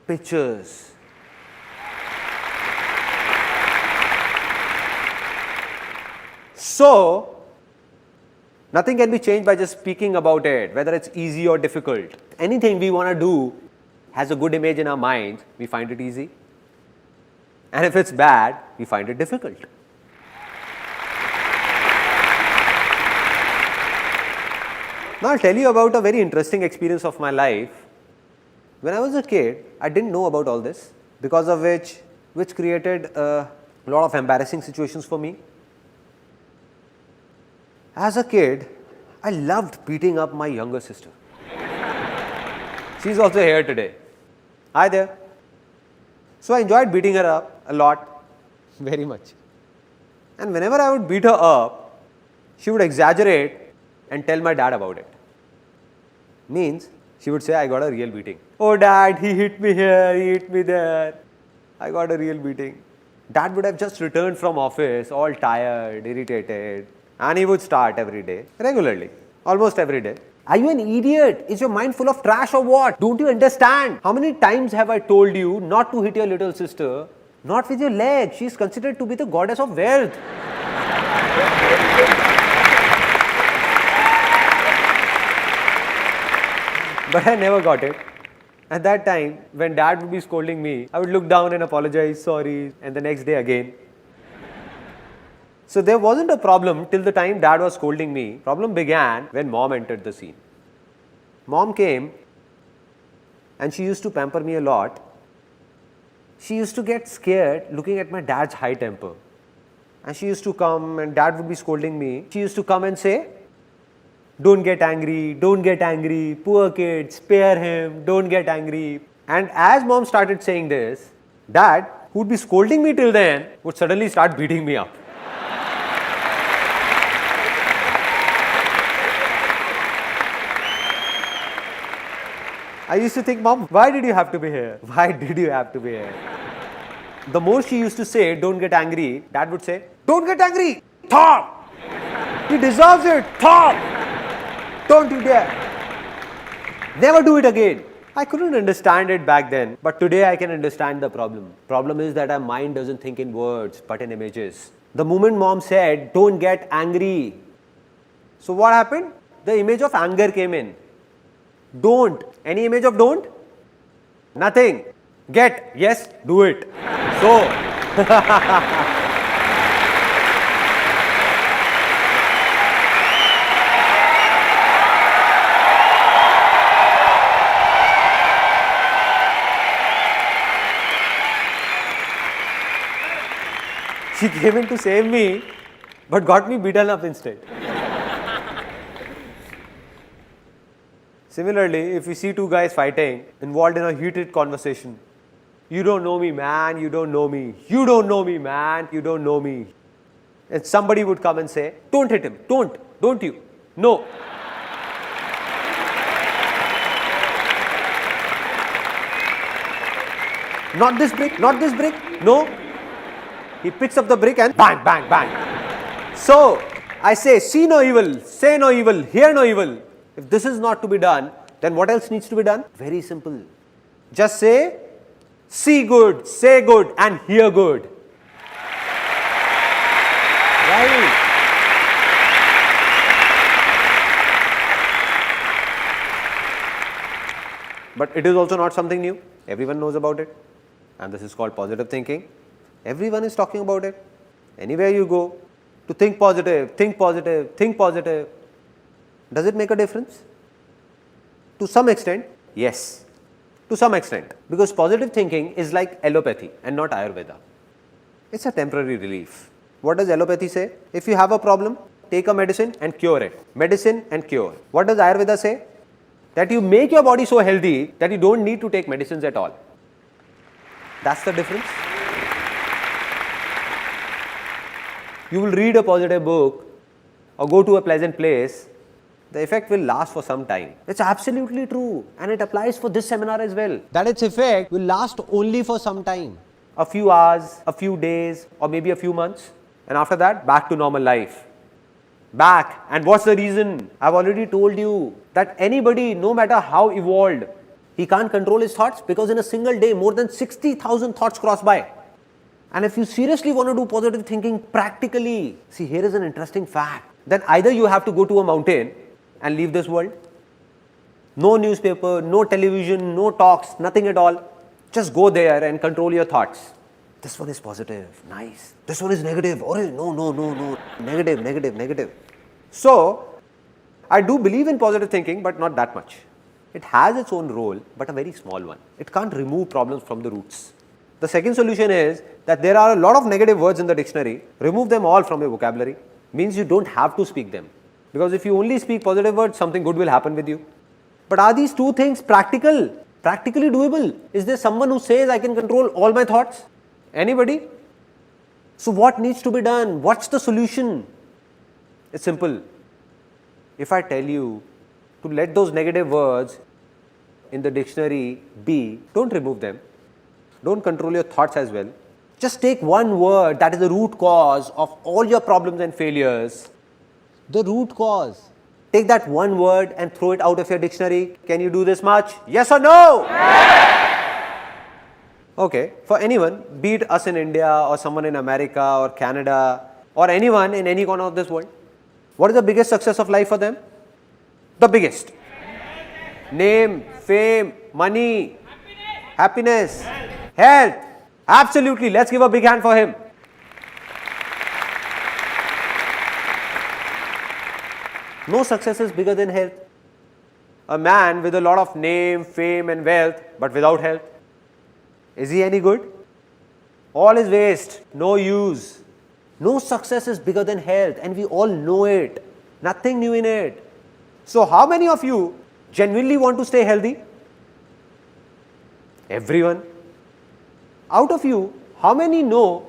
Pictures. So, nothing can be changed by just speaking about it, whether it's easy or difficult. Anything we want to do has a good image in our mind, we find it easy. And if it's bad, we find it difficult. Now, I'll tell you about a very interesting experience of my life When I was a kid, I didn't know about all this, because of which created a lot of embarrassing situations for me. As a kid, I loved beating up my younger sister. She's also here today. Hi there. So I enjoyed beating her up a lot, very much. And whenever I would beat her up, she would exaggerate and tell my dad about it. Means, she would say, I got a real beating. Oh dad, he hit me here, he hit me there. I got a real beating. Dad would have just returned from office, all tired, irritated, and he would start every day, regularly, almost every day. Are you an idiot? Is your mind full of trash or what? Don't you understand? How many times have I told you not to hit your little sister? Not with your leg. She is considered to be the goddess of wealth. But I never got it. At that time, when dad would be scolding me, I would look down and apologize, sorry, and the next day again. So there wasn't a problem till the time dad was scolding me. Problem began when mom entered the scene. Mom came and she used to pamper me a lot. She used to get scared looking at my dad's high temper. And she used to come and dad would be scolding me. She used to come and say, don't get angry, poor kid, spare him, don't get angry. And as mom started saying this, dad, who would be scolding me till then, would suddenly start beating me up. I used to think, Mom, why did you have to be here? Why did you have to be here? The more she used to say, don't get angry, dad would say, don't get angry, Thor! He deserves it, Thor! Don't you dare! Never do it again. I couldn't understand it back then, but today I can understand the problem. Problem is that our mind doesn't think in words, but in images. The moment mom said, don't get angry. So what happened? The image of anger came in. Don't. Any image of don't? Nothing. Get. Yes, do it. So, she came in to save me, but got me beaten up instead. Similarly, if we see two guys fighting, involved in a heated conversation, you don't know me, man, you don't know me. You don't know me, man, you don't know me. And somebody would come and say, don't hit him, don't you? No. Not this brick, no. He picks up the brick and bang, bang, bang. So, I say, see no evil, say no evil, hear no evil. If this is not to be done, then what else needs to be done? Very simple. Just say, see good, say good, and hear good. Right? But it is also not something new. Everyone knows about it. And this is called positive thinking. Everyone is talking about it. Anywhere you go, to think positive, think positive, think positive. Does it make a difference? To some extent, yes. To some extent. Because positive thinking is like allopathy and not Ayurveda. It's a temporary relief. What does allopathy say? If you have a problem, take a medicine and cure it. Medicine and cure. What does Ayurveda say? That you make your body so healthy that you don't need to take medicines at all. That's the difference. You will read a positive book or go to a pleasant place, the effect will last for some time. It's absolutely true, and it applies for this seminar as well. That its effect will last only for some time. A few hours, a few days, or maybe a few months. And after that, back to normal life. Back. And what's the reason? I've already told you that anybody, no matter how evolved, he can't control his thoughts because in a single day, more than 60,000 thoughts cross by. And if you seriously want to do positive thinking practically, see, here is an interesting fact. Then either you have to go to a mountain and leave this world. No newspaper, no television, no talks, nothing at all. Just go there and control your thoughts. This one is positive, nice. This one is negative, oh no. Negative. So, I do believe in positive thinking, but not that much. It has its own role, but a very small one. It can't remove problems from the roots. The second solution is that there are a lot of negative words in the dictionary. Remove them all from your vocabulary. Means you don't have to speak them. Because if you only speak positive words, something good will happen with you. But are these two things practical? Practically doable? Is there someone who says I can control all my thoughts? Anybody? So what needs to be done? What's the solution? It's simple. If I tell you to let those negative words in the dictionary be, don't remove them. Don't control your thoughts as well. Just take one word that is the root cause of all your problems and failures. The root cause. Take that one word and throw it out of your dictionary. Can you do this much? Yes or no? Yes. Okay, for anyone, be it us in India or someone in America or Canada or anyone in any corner of this world, what is the biggest success of life for them? The biggest. Name, fame, money, happiness, health. Absolutely. Let's give a big hand for him. No success is bigger than health. A man with a lot of name, fame and wealth, but without health, is he any good? All is waste, no use. No success is bigger than health, and we all know it. Nothing new in it. So how many of you genuinely want to stay healthy? Everyone. Out of you, how many know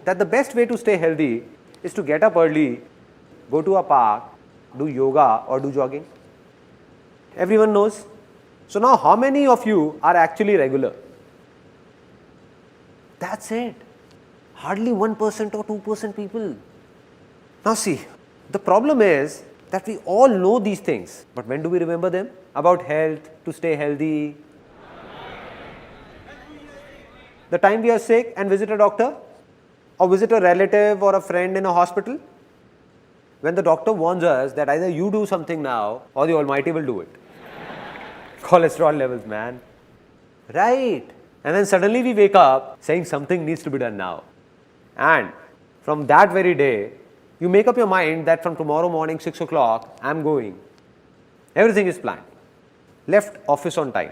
that the best way to stay healthy is to get up early, go to a park, do yoga or do jogging? Everyone knows. So now how many of you are actually regular? That's it. Hardly 1% or 2% people. Now see, the problem is that we all know these things, but when do we remember them? About health, to stay healthy. The time we are sick and visit a doctor or visit a relative or a friend in a hospital, when the doctor warns us that either you do something now or the Almighty will do it. Cholesterol levels, man. Right. And then suddenly we wake up saying something needs to be done now. And from that very day, you make up your mind that from tomorrow morning 6 o'clock, I'm going. Everything is planned. Left office on time.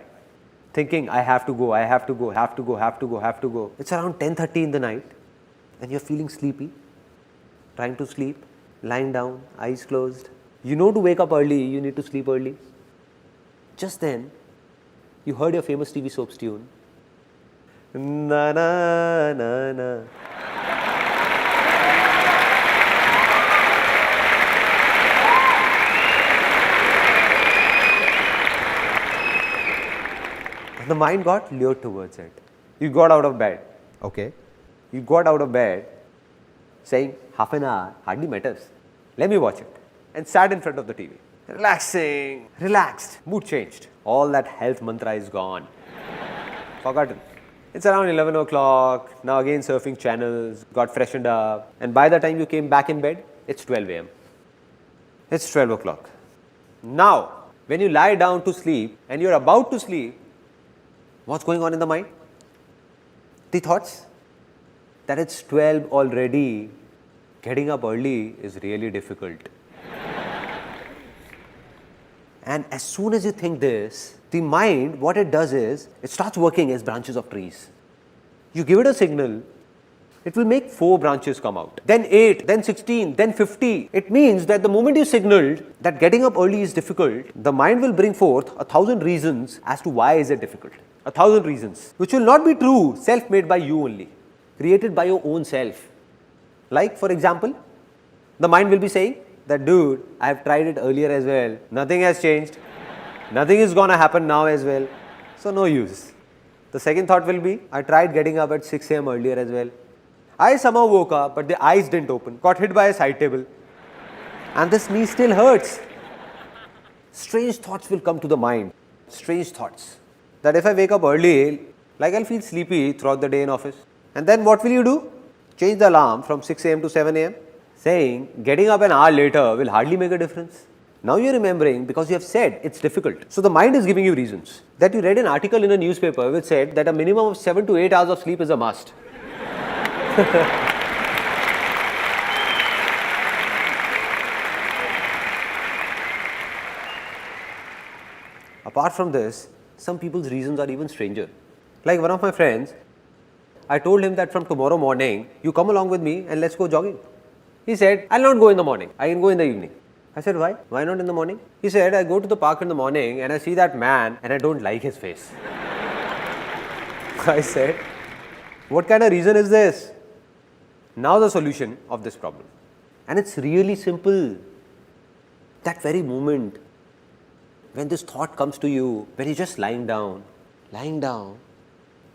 Thinking I have to go, I have to go, have to go, have to go, have to go. It's around 10:30 in the night and you're feeling sleepy, trying to sleep, lying down, eyes closed. You know to wake up early, you need to sleep early. Just then, you heard your famous TV soaps tune. Na na na na. And the mind got lured towards it. You got out of bed. Okay. You got out of bed saying, half an hour hardly matters. Let me watch it. And sat in front of the TV. Relaxing, relaxed, mood changed. All that health mantra is gone. Forgotten. It's around 11 o'clock, now again surfing channels, got freshened up, and by the time you came back in bed, it's 12 a.m. It's 12 o'clock. Now, when you lie down to sleep and you're about to sleep, what's going on in the mind? The thoughts that it's 12 already, getting up early is really difficult. And as soon as you think this, the mind, what it does is, it starts working as branches of trees. You give it a signal, it will make 4 branches come out, then 8, then 16, then 50. It means that the moment you signaled that getting up early is difficult, the mind will bring forth 1,000 reasons as to why is it difficult. 1,000 reasons, which will not be true, self-made by you only, created by your own self. Like, for example, the mind will be saying that, dude, I have tried it earlier as well. Nothing has changed. Nothing is going to happen now as well. So, no use. The second thought will be, I tried getting up at 6 a.m. earlier as well. I somehow woke up, but the eyes didn't open. Got hit by a side table. And this knee still hurts. Strange thoughts will come to the mind. Strange thoughts. That if I wake up early, like I'll feel sleepy throughout the day in office. And then what will you do? Change the alarm from 6 a.m. to 7 a.m. Saying getting up an hour later will hardly make a difference. Now you're remembering because you have said it's difficult. So the mind is giving you reasons. That you read an article in a newspaper which said that a minimum of 7 to 8 hours of sleep is a must. Apart from this, some people's reasons are even stranger. Like one of my friends, I told him that from tomorrow morning, you come along with me and let's go jogging. He said, I'll not go in the morning, I can go in the evening. I said, why? Why not in the morning? He said, I go to the park in the morning and I see that man and I don't like his face. I said, what kind of reason is this? Now the solution of this problem. And it's really simple. That very moment when this thought comes to you, when you're just lying down,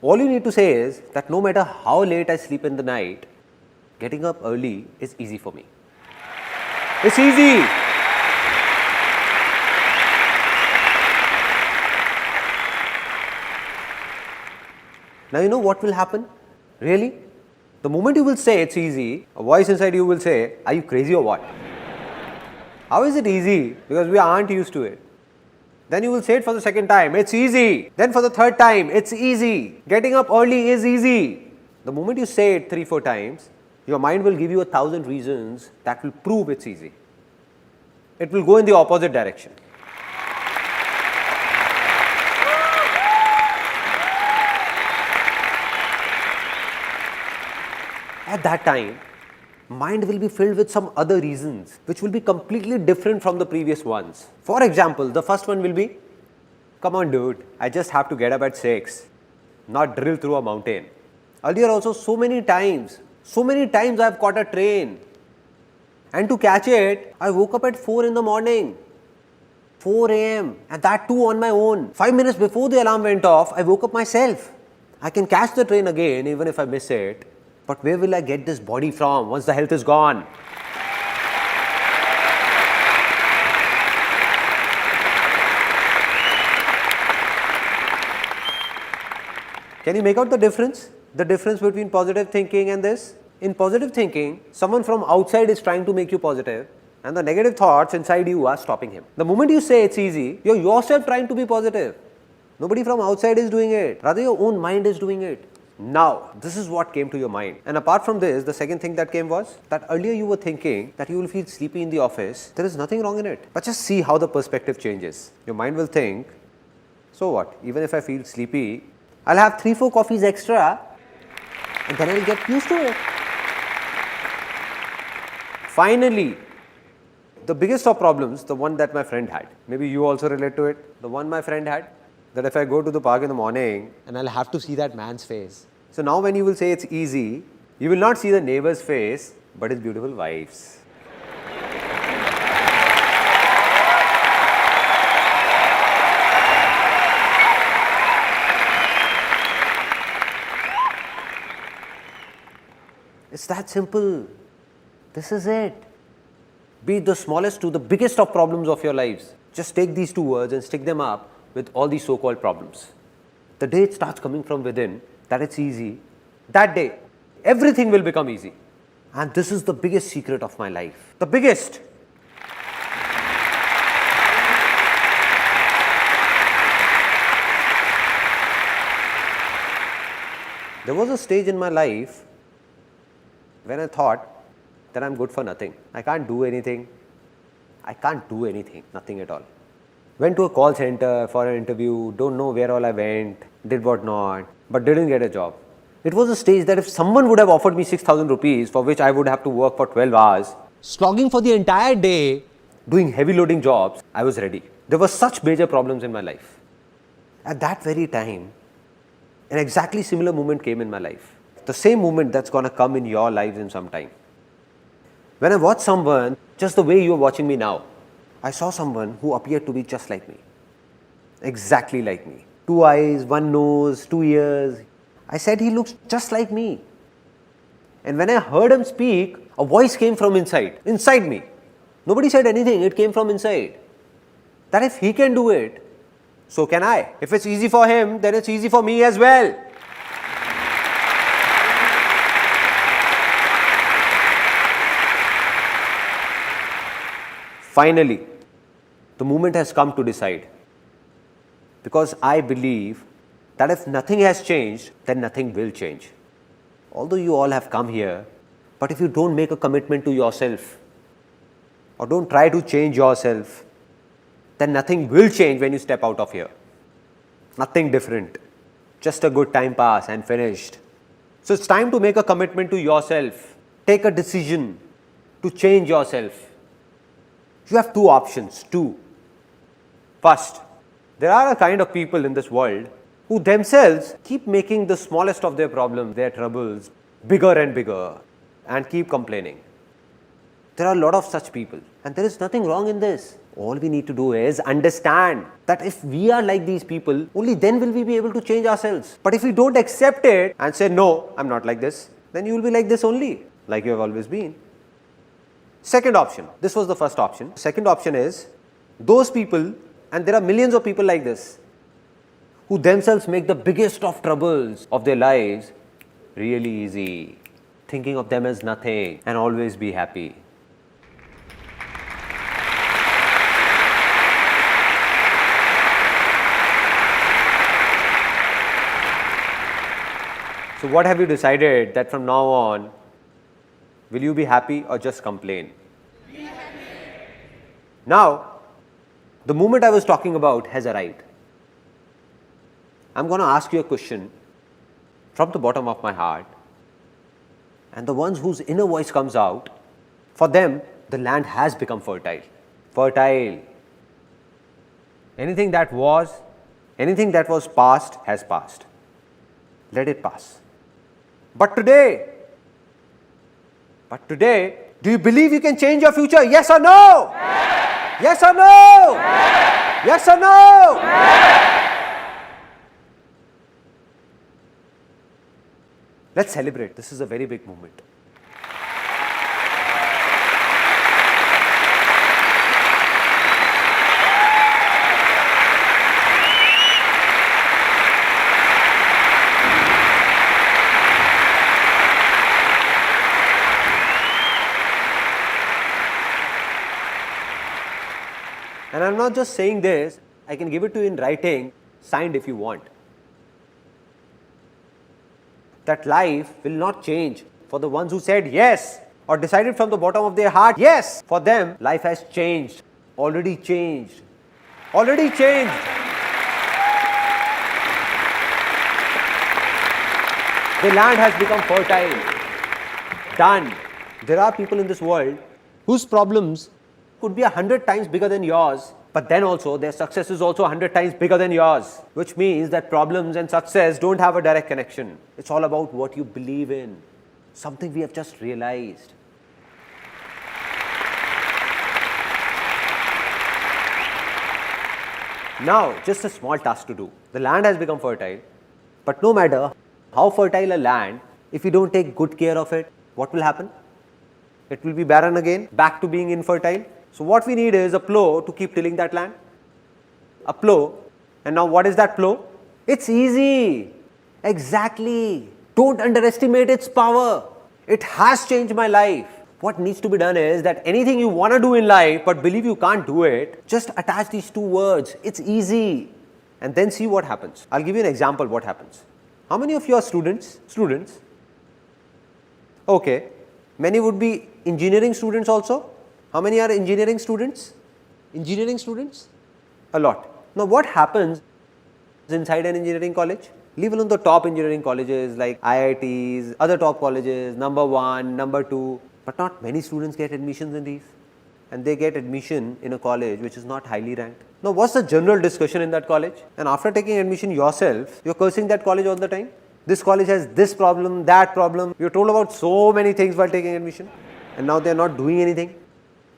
all you need to say is that no matter how late I sleep in the night, getting up early is easy for me. It's easy. Now you know what will happen? Really? The moment you will say it's easy, a voice inside you will say, are you crazy or what? How is it easy? Because we aren't used to it. Then you will say it for the second time, it's easy. Then for the third time, it's easy. Getting up early is easy. The moment you say it 3-4 times, your mind will give you 1,000 reasons that will prove it's easy. It will go in the opposite direction. At that time, mind will be filled with some other reasons which will be completely different from the previous ones. For example, the first one will be, come on dude, I just have to get up at 6, not drill through a mountain. Earlier also so many times I have caught a train, and to catch it, I woke up at 4 in the morning, 4 a.m. and that too on my own. 5 minutes before the alarm went off, I woke up myself. I can catch the train again even if I miss it. But where will I get this body from once the health is gone? Can you make out the difference? The difference between positive thinking and this? In positive thinking, someone from outside is trying to make you positive and the negative thoughts inside you are stopping him. The moment you say it's easy, you're yourself trying to be positive. Nobody from outside is doing it. Rather, your own mind is doing it. Now, this is what came to your mind. And apart from this, the second thing that came was that earlier you were thinking that you will feel sleepy in the office. There is nothing wrong in it. But just see how the perspective changes. Your mind will think, so what? Even if I feel sleepy, I'll have 3-4 coffees extra and then I'll get used to it. Finally, the biggest of problems, the one that my friend had. Maybe you also relate to it. The one my friend had, that if I go to the park in the morning and I'll have to see that man's face. So now when you will say it's easy, you will not see the neighbor's face, but his beautiful wife's. It's that simple. This is it. Be it the smallest to the biggest of problems of your lives. Just take these 2 words and stick them up with all these so-called problems. The day it starts coming from within, that it's easy, that day, everything will become easy. And this is the biggest secret of my life. The biggest. There was a stage in my life when I thought that I'm good for nothing. I can't do anything. Nothing at all. Went to a call center for an interview, don't know where all I went, did what not, but didn't get a job. It was a stage that if someone would have offered me 6,000 rupees for which I would have to work for 12 hours, slogging for the entire day, doing heavy loading jobs, I was ready. There were such major problems in my life. At that very time, an exactly similar moment came in my life. The same moment that's going to come in your lives in some time. When I watched someone, just the way you are watching me now, I saw someone who appeared to be just like me. Exactly like me. 2 eyes, 1 nose, 2 ears. I said he looks just like me. And when I heard him speak, a voice came from inside me. Nobody said anything, it came from inside. That if he can do it, so can I. If it's easy for him, then it's easy for me as well. Finally, the moment has come to decide. Because I believe that if nothing has changed, then nothing will change. Although you all have come here, but if you don't make a commitment to yourself, or don't try to change yourself, then nothing will change when you step out of here. Nothing different. Just a good time pass and finished. So it's time to make a commitment to yourself. Take a decision to change yourself. You have two options. First, there are a kind of people in this world who themselves keep making the smallest of their problems, their troubles, bigger and bigger, and keep complaining. There are a lot of such people, and there is nothing wrong in this. All we need to do is understand that if we are like these people, only then will we be able to change ourselves. But if we don't accept it and say, no, I'm not like this, then you will be like this only, like you have always been. Second option, this was the first option. Second option is those people, and there are millions of people like this, who themselves make the biggest of troubles of their lives really easy, thinking of them as nothing and always be happy. So what have you decided that from now on, will you be happy or just complain? Be happy. Now, the moment I was talking about has arrived. I'm going to ask you a question from the bottom of my heart, and the ones whose inner voice comes out, for them, the land has become fertile. Fertile. Anything that was past has passed. Let it pass. But today, do you believe you can change your future? Yes or no? Yes or no? Yes or no? Let's celebrate. This is a very big moment. And I'm not just saying this, I can give it to you in writing, signed if you want. That life will not change for the ones who said yes or decided from the bottom of their heart yes. For them, life has changed, already changed, already changed. The land has become fertile. Done. There are people in this world whose problems could be 100 times bigger than yours, but then also their success is also 100 times bigger than yours, which means that problems and success don't have a direct connection. It's all about what you believe in, something we have just realized. Now, just a small task to do. The land has become fertile, but no matter how fertile a land, if you don't take good care of it, what will happen? It will be barren again, back to being infertile. So what we need is a plow to keep tilling that land. A plow. And now what is that plow? It's easy. Exactly. Don't underestimate its power. It has changed my life. What needs to be done is that anything you want to do in life but believe you can't do it, just attach these two words. It's easy. And then see what happens. I'll give you an example what happens. How many of you are students? Okay. Many would be engineering students also. How many are engineering students? A lot. Now what happens inside an engineering college? Leave alone the top engineering colleges like IITs, other top colleges, number 1, number 2, but not many students get admissions in these. And they get admission in a college which is not highly ranked. Now what's the general discussion in that college? And after taking admission yourself, you're cursing that college all the time. This college has this problem, that problem. You're told about so many things while taking admission, and now they're not doing anything.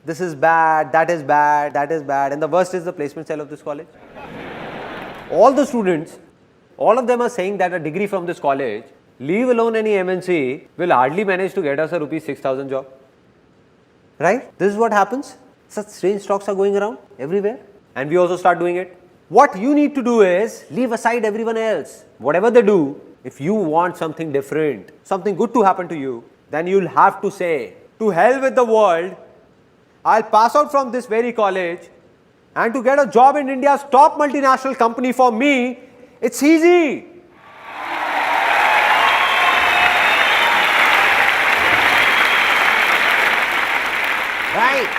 This is bad, that is bad, that is bad, and the worst is the placement cell of this college. All the students, all of them are saying that a degree from this college, leave alone any MNC, will hardly manage to get us a rupees 6,000 job. Right? This is what happens. Such strange talks are going around everywhere, and we also start doing it. What you need to do is leave aside everyone else. Whatever they do, if you want something different, something good to happen to you, then you'll have to say, to hell with the world, I'll pass out from this very college, and to get a job in India's top multinational company for me, it's easy. Right?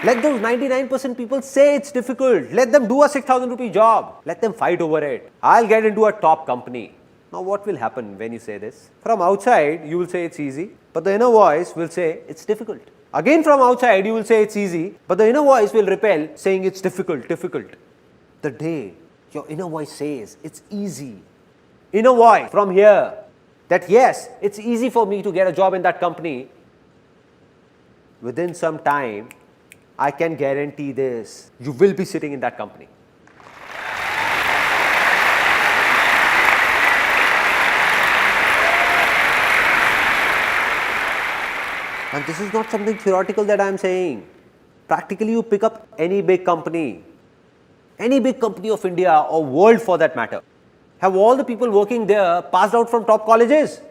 Let those 99% people say it's difficult. Let them do a 6,000 rupee job. Let them fight over it. I'll get into a top company. Now what will happen when you say this? From outside, you will say it's easy, but the inner voice will say it's difficult. Again from outside, you will say it's easy, but the inner voice will repel, saying it's difficult, difficult. The day your inner voice says it's easy, inner voice from here, that yes, it's easy for me to get a job in that company, within some time, I can guarantee this, you will be sitting in that company. And this is not something theoretical that I am saying. Practically, you pick up any big company of India or world for that matter. Have all the people working there passed out from top colleges?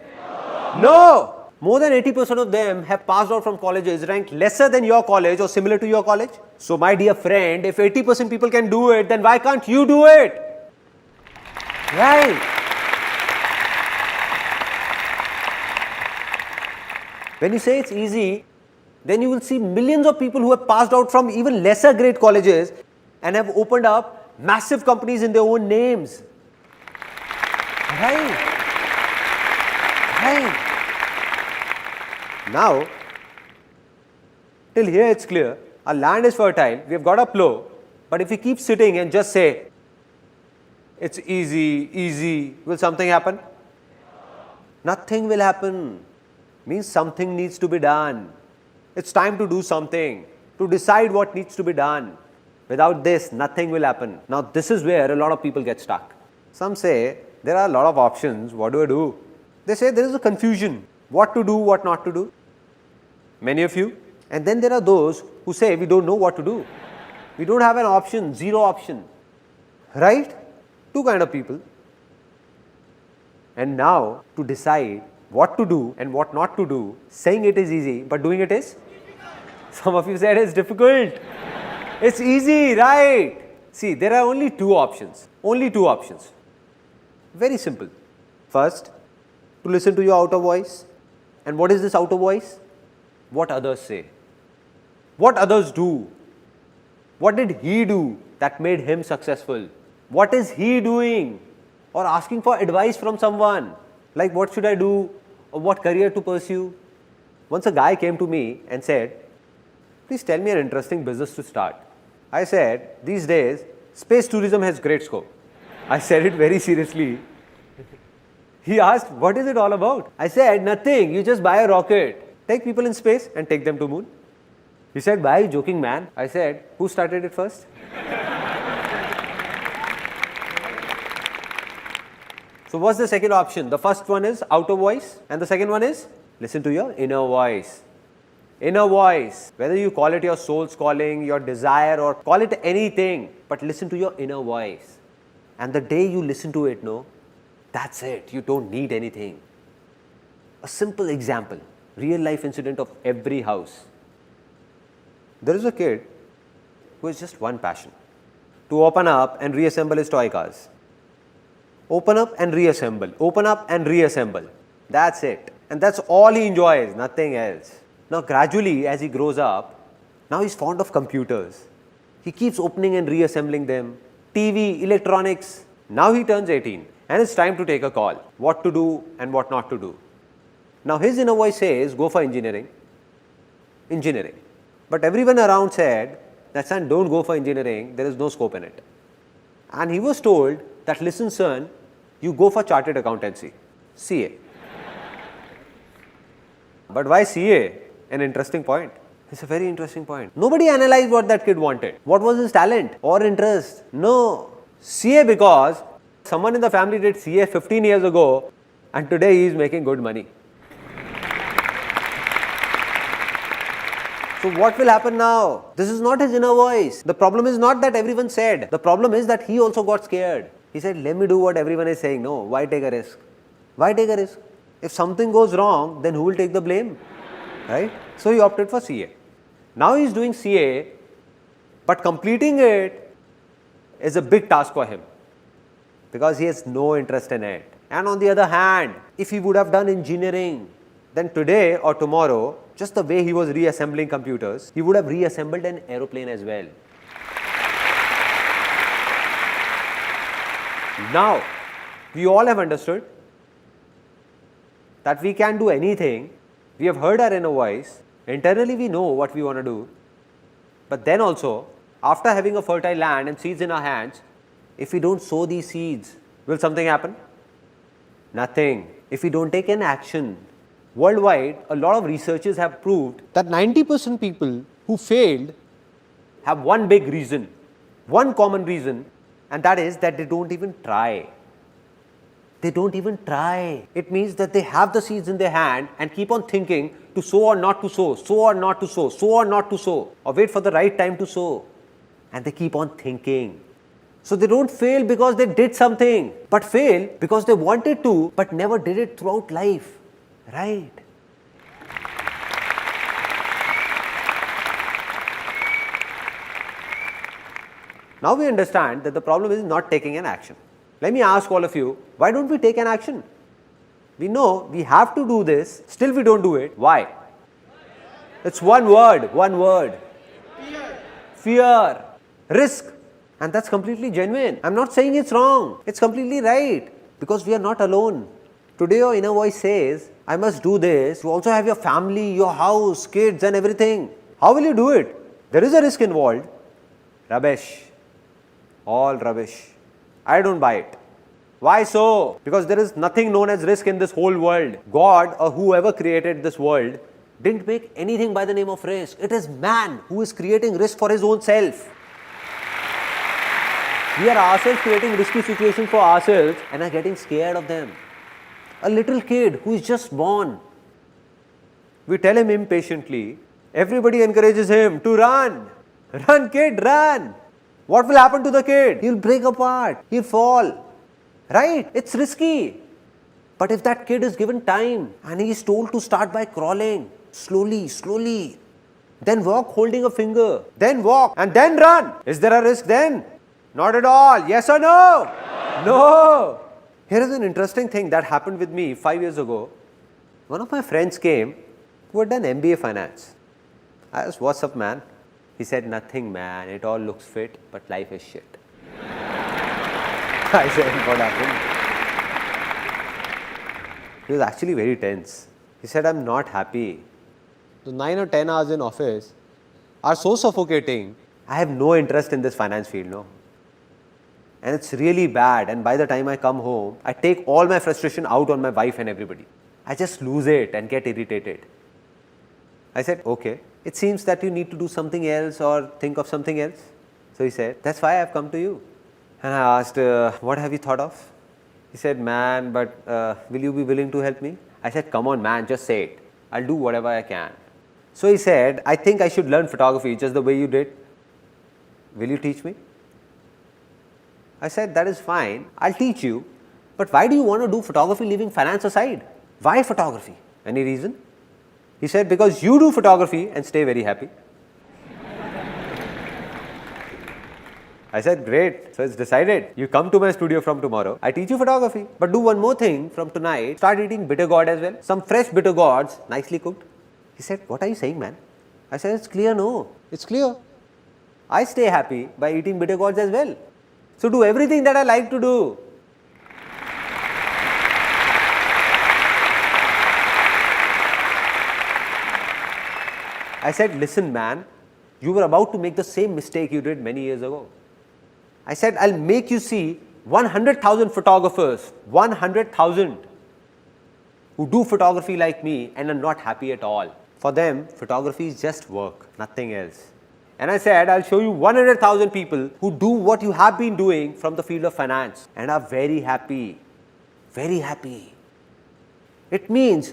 No! More than 80% of them have passed out from colleges ranked lesser than your college or similar to your college. So my dear friend, if 80% people can do it, then why can't you do it? Right? When you say it's easy, then you will see millions of people who have passed out from even lesser grade colleges and have opened up massive companies in their own names. Right? Right? Now, till here it's clear, our land is fertile, we have got a plow, but if we keep sitting and just say, it's easy, easy, will something happen? Nothing will happen. Means something needs to be done. It's time to do something, to decide what needs to be done. Without this, nothing will happen. Now, this is where a lot of people get stuck. Some say, there are a lot of options, what do I do? They say there is a confusion, what to do, what not to do. Many of you. And then there are those who say, we don't know what to do. We don't have an option, zero option. Right? Two kind of people. And now, to decide what to do and what not to do, saying it is easy, but doing it is? Some of you said it's difficult. It's easy, right? See, there are only two options. Only two options. Very simple. First, to listen to your outer voice. And what is this outer voice? What others say. What others do. What did he do that made him successful? What is he doing? Or asking for advice from someone. Like what should I do? Or what career to pursue? Once a guy came to me and said, please tell me an interesting business to start. I said, these days, space tourism has great scope. I said it very seriously. He asked, what is it all about? I said, nothing, you just buy a rocket, take people in space and take them to moon. He said, why are you joking, man? I said, who started it first? So what's the second option? The first one is outer voice and the second one is listen to your inner voice. Inner voice, whether you call it your soul's calling, your desire or call it anything, but listen to your inner voice. And the day you listen to it, no, that's it. You don't need anything. A simple example, real life incident of every house. There is a kid who has just one passion, to open up and reassemble his toy cars. Open up and reassemble, open up and reassemble. That's it. And that's all he enjoys, nothing else. Now gradually as he grows up, now he's fond of computers. He keeps opening and reassembling them. TV, electronics. Now he turns 18 and it's time to take a call. What to do and what not to do. Now his inner voice says, go for engineering. Engineering. But everyone around said, that son, don't go for engineering, there is no scope in it. And he was told that, listen son, you go for chartered accountancy, CA. But why CA? An interesting point. It's a very interesting point. Nobody analyzed what that kid wanted. What was his talent or interest? No. CA because someone in the family did CA 15 years ago and today he is making good money. So what will happen now? This is not his inner voice. The problem is not that everyone said. The problem is that he also got scared. He said, let me do what everyone is saying. No, why take a risk? Why take a risk? If something goes wrong, then who will take the blame? Right? So he opted for CA. Now he is doing CA, but completing it is a big task for him because he has no interest in it. And on the other hand, if he would have done engineering, then today or tomorrow, just the way he was reassembling computers, he would have reassembled an aeroplane as well. Now, we all have understood that we can do anything. We have heard our inner voice. Internally, we know what we want to do. But then also, after having a fertile land and seeds in our hands, if we don't sow these seeds, will something happen? Nothing. If we don't take an action. Worldwide, a lot of researchers have proved that 90% people who failed have one big reason, one common reason, and that is that they don't even try. They don't even try. It means that they have the seeds in their hand and keep on thinking to sow or not to sow, sow or not to sow, sow or not to sow, or wait for the right time to sow. And they keep on thinking. So they don't fail because they did something, but fail because they wanted to, but never did it throughout life. Right? Now we understand that the problem is not taking an action. Let me ask all of you, why don't we take an action? We know we have to do this, still we don't do it. Why? It's one word, one word. Fear. Risk. And that's completely genuine. I'm not saying it's wrong. It's completely right. Because we are not alone. Today your inner voice says, I must do this. You also have your family, your house, kids and everything. How will you do it? There is a risk involved. Rubbish. All rubbish. I don't buy it. Why so? Because there is nothing known as risk in this whole world. God or whoever created this world didn't make anything by the name of risk. It is man who is creating risk for his own self. We are ourselves creating risky situations for ourselves and are getting scared of them. A little kid who is just born, we tell him impatiently, everybody encourages him to run. Run kid, run. What will happen to the kid? He'll break apart, he'll fall. Right? It's risky. But if that kid is given time and he is told to start by crawling, slowly, slowly, then walk holding a finger, then walk and then run. Is there a risk then? Not at all. Yes or no? No. Here is an interesting thing that happened with me 5 years ago. One of my friends came who had done MBA finance. I asked, what's up man? He said, nothing man, it all looks fit, but life is shit. I said, what happened? He was actually very tense. He said, I'm not happy. The 9 or 10 hours in office are so suffocating. I have no interest in this finance field, no. And it's really bad, and by the time I come home, I take all my frustration out on my wife and everybody. I just lose it and get irritated. I said, okay, it seems that you need to do something else or think of something else. So he said, that's why I have come to you. And I asked, what have you thought of? He said, man, but will you be willing to help me? I said, come on man, just say it. I'll do whatever I can. So he said, I think I should learn photography just the way you did. Will you teach me? I said, that is fine, I'll teach you, but why do you want to do photography leaving finance aside? Why photography? Any reason? He said, because you do photography and stay very happy. I said, great, so it's decided. You come to my studio from tomorrow, I teach you photography, but do one more thing from tonight, start eating bitter gourd as well, some fresh bitter gourds, nicely cooked. He said, what are you saying man? I said, it's clear, no, it's clear. I stay happy by eating bitter gourds as well. So do everything that I like to do. I said, listen man, you were about to make the same mistake you did many years ago. I said, I'll make you see 100,000 photographers, 100,000 who do photography like me and are not happy at all. For them, photography is just work, nothing else. And I said, I'll show you 100,000 people who do what you have been doing from the field of finance and are very happy. Very happy. It means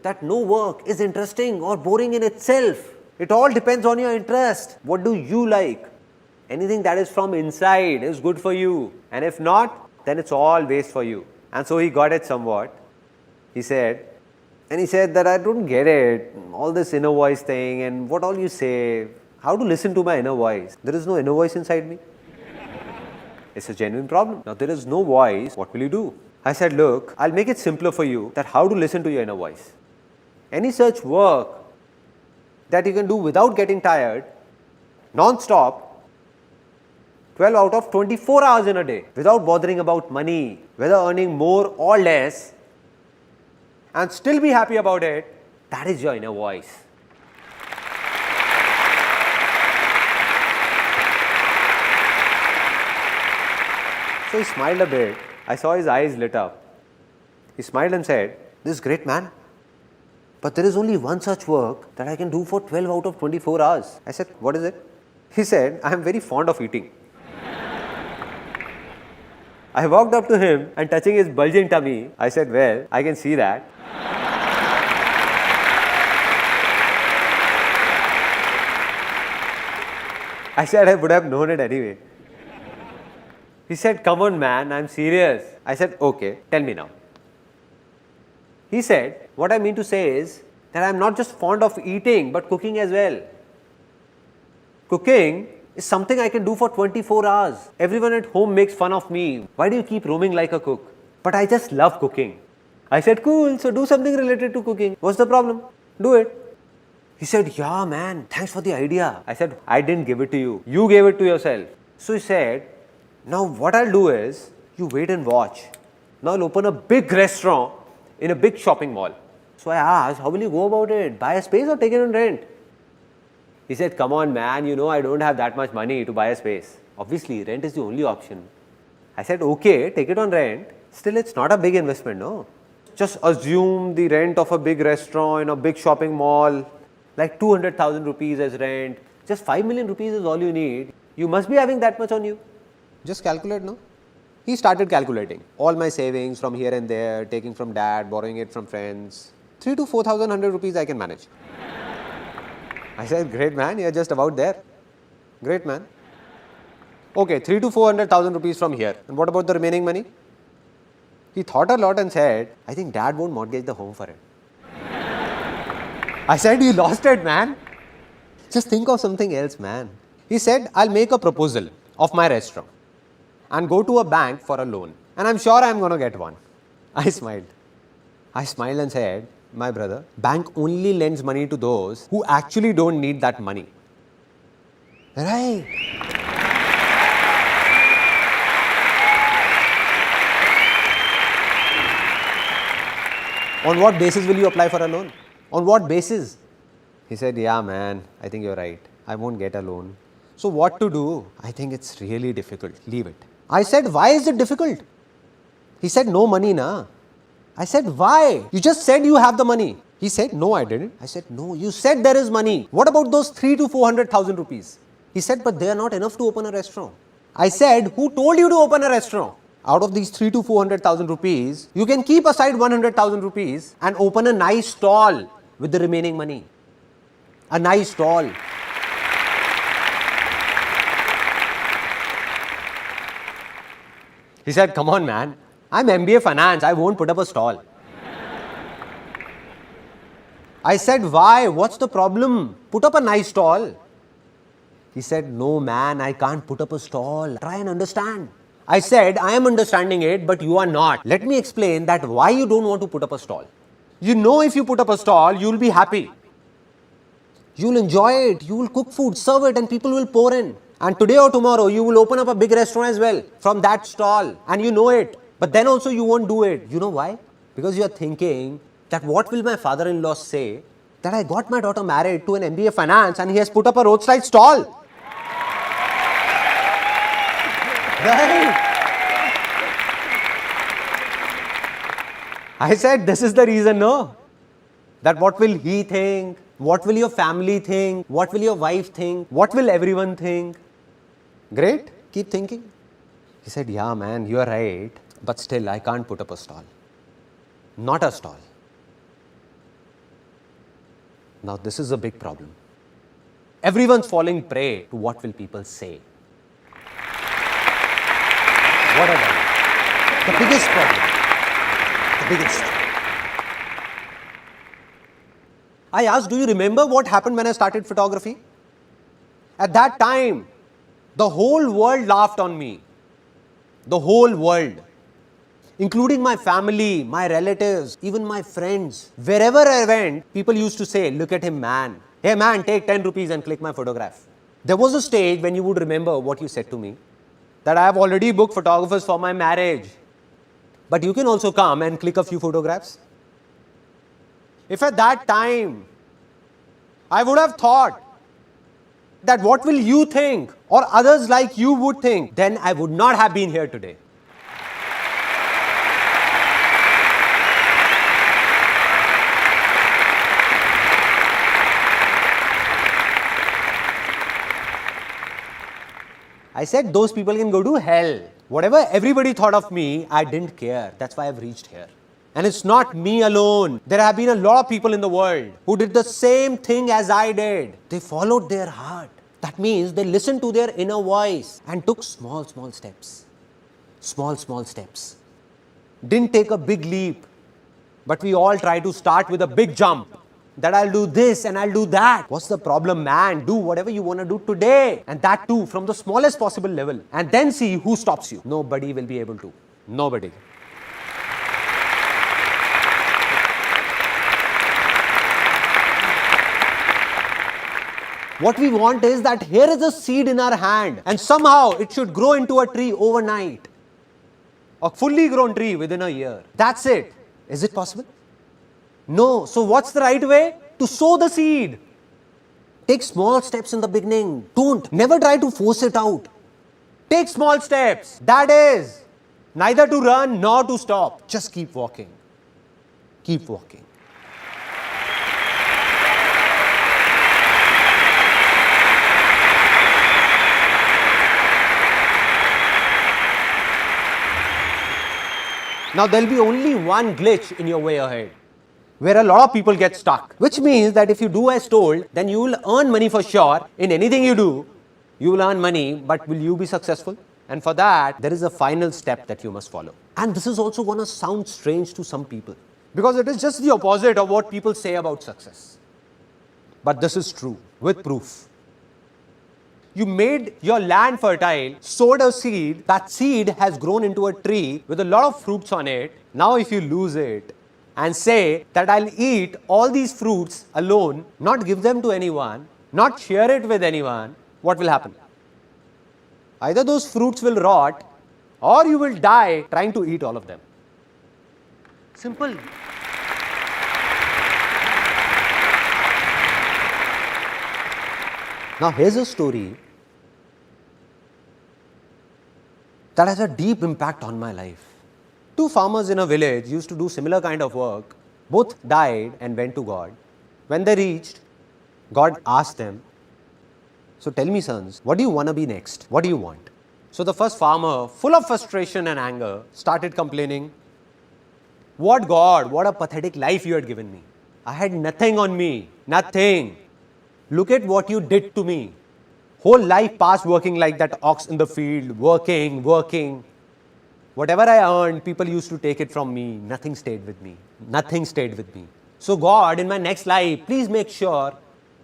that no work is interesting or boring in itself. It all depends on your interest. What do you like? Anything that is from inside is good for you. And if not, then it's all waste for you. And so he got it somewhat. He said that I don't get it. All this inner voice thing and what all you say. How to listen to my inner voice? There is no inner voice inside me. It's a genuine problem. Now there is no voice, what will you do? I said, look, I'll make it simpler for you that how to listen to your inner voice. Any such work that you can do without getting tired, non-stop, 12 out of 24 hours in a day, without bothering about money, whether earning more or less, and still be happy about it, that is your inner voice. So he smiled a bit. I saw his eyes lit up. He smiled and said, "This is great, man. But there is only one such work that I can do for 12 out of 24 hours. I said, "What is it?" He said, "I am very fond of eating." I walked up to him and touching his bulging tummy, I said, "Well, I can see that." I said I would have known it anyway. He said, "Come on, man, I'm serious." I said, "Okay, tell me now." He said, "What I mean to say is that I'm not just fond of eating, but cooking as well. Cooking is something I can do for 24 hours. Everyone at home makes fun of me. Why do you keep roaming like a cook? But I just love cooking." I said, "Cool, so do something related to cooking. What's the problem? Do it." He said, "Yeah, man, thanks for the idea." I said, "I didn't give it to you. You gave it to yourself." So he said, "Now what I'll do is, you wait and watch. Now I'll open a big restaurant in a big shopping mall." So I asked, "How will you go about it? Buy a space or take it on rent?" He said, "Come on, man, you know I don't have that much money to buy a space. Obviously, rent is the only option." I said, "Okay, take it on rent. Still, it's not a big investment, no? Just assume the rent of a big restaurant in a big shopping mall, like 200,000 rupees as rent. Just 5 million rupees is all you need. You must be having that much on you. Just calculate, no?" He started calculating all my savings from here and there, taking from dad, borrowing it from friends. 3 to 4,100 rupees I can manage. I said, "Great, man, you're just about there. Great, man. Okay, 3 to 400,000 rupees from here. And what about the remaining money?" He thought a lot and said, "I think dad won't mortgage the home for it." I said, "You lost it, man. Just think of something else, man." He said, "I'll make a proposal of my restaurant and go to a bank for a loan. And I'm sure I'm going to get one." I smiled. I smiled and said, "My brother, bank only lends money to those who actually don't need that money." Right. "On what basis will you apply for a loan? On what basis?" He said, "Yeah, man, I think you're right. I won't get a loan. So what to do?" "I think it's really difficult. Leave it." I said, "Why is it difficult?" He said, "No money, na." I said, "Why? You just said you have the money." He said, "No, I didn't." I said, "No, you said there is money. What about those 3 to 400,000 rupees?" He said, "But they are not enough to open a restaurant." I said, "Who told you to open a restaurant? Out of these 3 to 400,000 rupees, you can keep aside 100,000 rupees and open a nice stall with the remaining money. A nice stall." He said, "Come on, man. I'm MBA finance. I won't put up a stall." I said, "Why? What's the problem? Put up a nice stall." He said, "No, man, I can't put up a stall. Try and understand." I said, "I am understanding it, but you are not. Let me explain that why you don't want to put up a stall. You know if you put up a stall, you will be happy. You will enjoy it. You will cook food, serve it, and people will pour in. And today or tomorrow, you will open up a big restaurant as well from that stall. And you know it. But then also you won't do it. You know why? Because you are thinking that what will my father-in-law say that I got my daughter married to an MBA finance and he has put up a roadside stall." Right? I said, "This is the reason, no? That what will he think? What will your family think? What will your wife think? What will everyone think?" Great, keep thinking. He said, "Yeah, man, you are right. But still, I can't put up a stall. Not a stall." Now, this is a big problem. Everyone's falling prey to what will people say. What are they? The biggest problem. The biggest. I asked, "Do you remember what happened when I started photography?" At that time, the whole world laughed on me. The whole world. Including my family, my relatives, even my friends. Wherever I went, people used to say, "Look at him, man. Hey man, take 10 rupees and click my photograph. There was a stage when you would remember what you said to me, that I have already booked photographers for my marriage. But you can also come and click a few photographs. If at that time I would have thought that what will you think or others like you would think, then I would not have been here today. I said those people can go to hell. Whatever everybody thought of me, I didn't care. That's why I've reached here. And it's not me alone. There have been a lot of people in the world who did the same thing as I did. They followed their heart. That means they listened to their inner voice and took small steps. Small steps. Didn't take a big leap. But we all try to start with a big jump. That I'll do this and I'll do that. What's the problem, man? Do whatever you want to do today. And that too from the smallest possible level. And then see who stops you. Nobody will be able to. Nobody. What we want is that here is a seed in our hand and somehow it should grow into a tree overnight. A fully grown tree within a year. That's it. Is it possible? No. So what's the right way? To sow the seed. Take small steps in the beginning. Never try to force it out. Take small steps. That is, neither to run nor to stop. Just keep walking. Keep walking. Now there'll be only one glitch in your way ahead, where a lot of people get stuck. Which means that if you do as told, then you will earn money for sure. In anything you do, you will earn money, but will you be successful? And for that, there is a final step that you must follow. And this is also going to sound strange to some people, because it is just the opposite of what people say about success. But this is true, with proof. You made your land fertile, sowed a seed, that seed has grown into a tree with a lot of fruits on it. Now if you lose it and say that I'll eat all these fruits alone, not give them to anyone, not share it with anyone, what will happen? Either those fruits will rot or you will die trying to eat all of them. Simple. Now here's a story that has a deep impact on my life. Two farmers in a village used to do similar kind of work. Both died and went to God. When they reached, God asked them, so tell me sons, what do you want to be next? What do you want? So the first farmer, full of frustration and anger, started complaining, what God, what a pathetic life you had given me. I had nothing on me, nothing. Look at what you did to me. Whole life passed working like that ox in the field, working. Whatever I earned, people used to take it from me. Nothing stayed with me. Nothing stayed with me. So God, in my next life, please make sure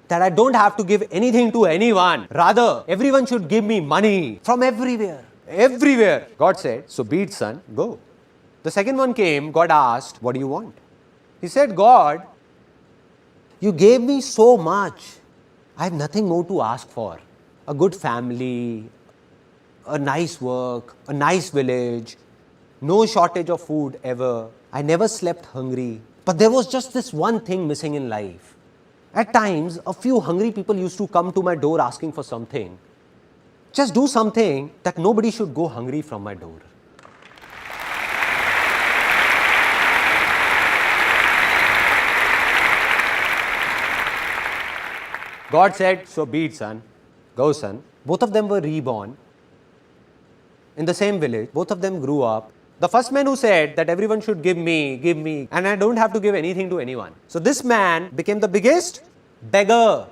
that I don't have to give anything to anyone. Rather, everyone should give me money from everywhere. Everywhere. God said, so be it, son, go. The second one came, God asked, what do you want? He said, God, you gave me so much. I have nothing more to ask for. A good family, a nice work, a nice village, no shortage of food ever. I never slept hungry. But there was just this one thing missing in life. At times, a few hungry people used to come to my door asking for something. Just do something that nobody should go hungry from my door. God said, so be it, son. Go, son. Both of them were reborn in the same village. Both of them grew up. The first man who said that everyone should give me, and I don't have to give anything to anyone. So this man became the biggest beggar.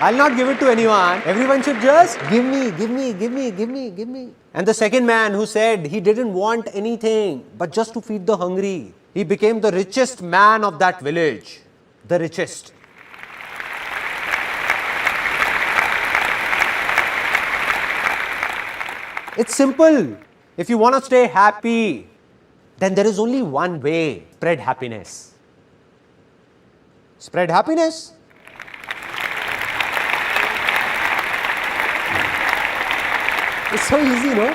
I'll not give it to anyone. Everyone should just give me. And the second man who said he didn't want anything but just to feed the hungry, he became the richest man of that village. The richest. It's simple. If you want to stay happy, then there is only one way: spread happiness. Spread happiness. It's so easy, no?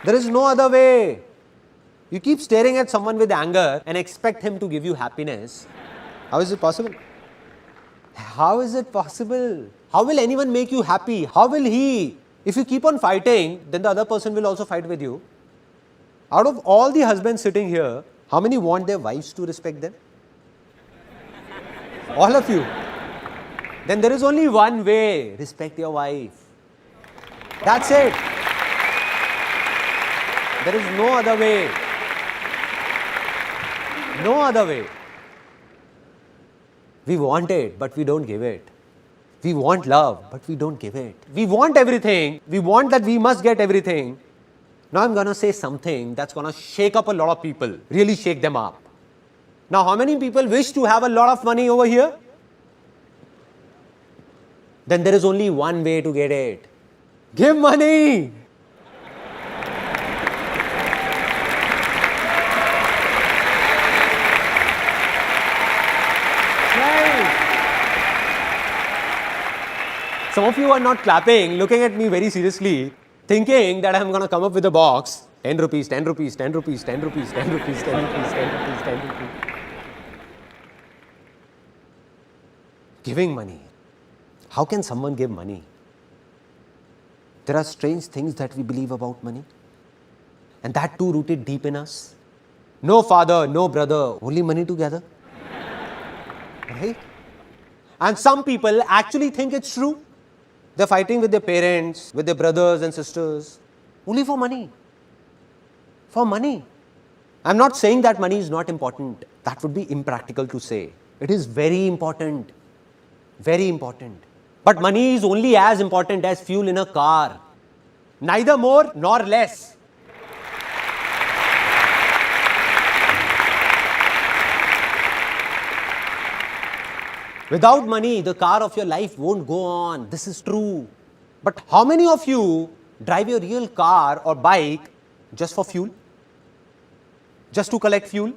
There is no other way. You keep staring at someone with anger and expect him to give you happiness. How is it possible? How is it possible? How will anyone make you happy? How will he? If you keep on fighting, then the other person will also fight with you. Out of all the husbands sitting here, how many want their wives to respect them? All of you. Then there is only one way. Respect your wife. That's it. There is no other way. No other way. We want it, but we don't give it. We want love, but we don't give it. We want everything. We want that we must get everything. Now I'm going to say something that's going to shake up a lot of people, really shake them up. Now, how many people wish to have a lot of money over here? Then there is only one way to get it. Give money. Some of you are not clapping, looking at me very seriously, thinking that I'm going to come up with a box. 10 rupees, 10 rupees, 10 rupees, 10 rupees, 10 rupees, 10 rupees, 10 rupees, 10 rupees. Giving money. How can someone give money? There are strange things that we believe about money. And that too rooted deep in us. No father, no brother, only money together. Right? And some people actually think it's true. They're fighting with their parents, with their brothers and sisters, only for money. For money. I'm not saying that money is not important. That would be impractical to say. It is very important. Very important. But money is only as important as fuel in a car. Neither more nor less. Without money, the car of your life won't go on. This is true. But how many of you drive your real car or bike just for fuel? Just to collect fuel?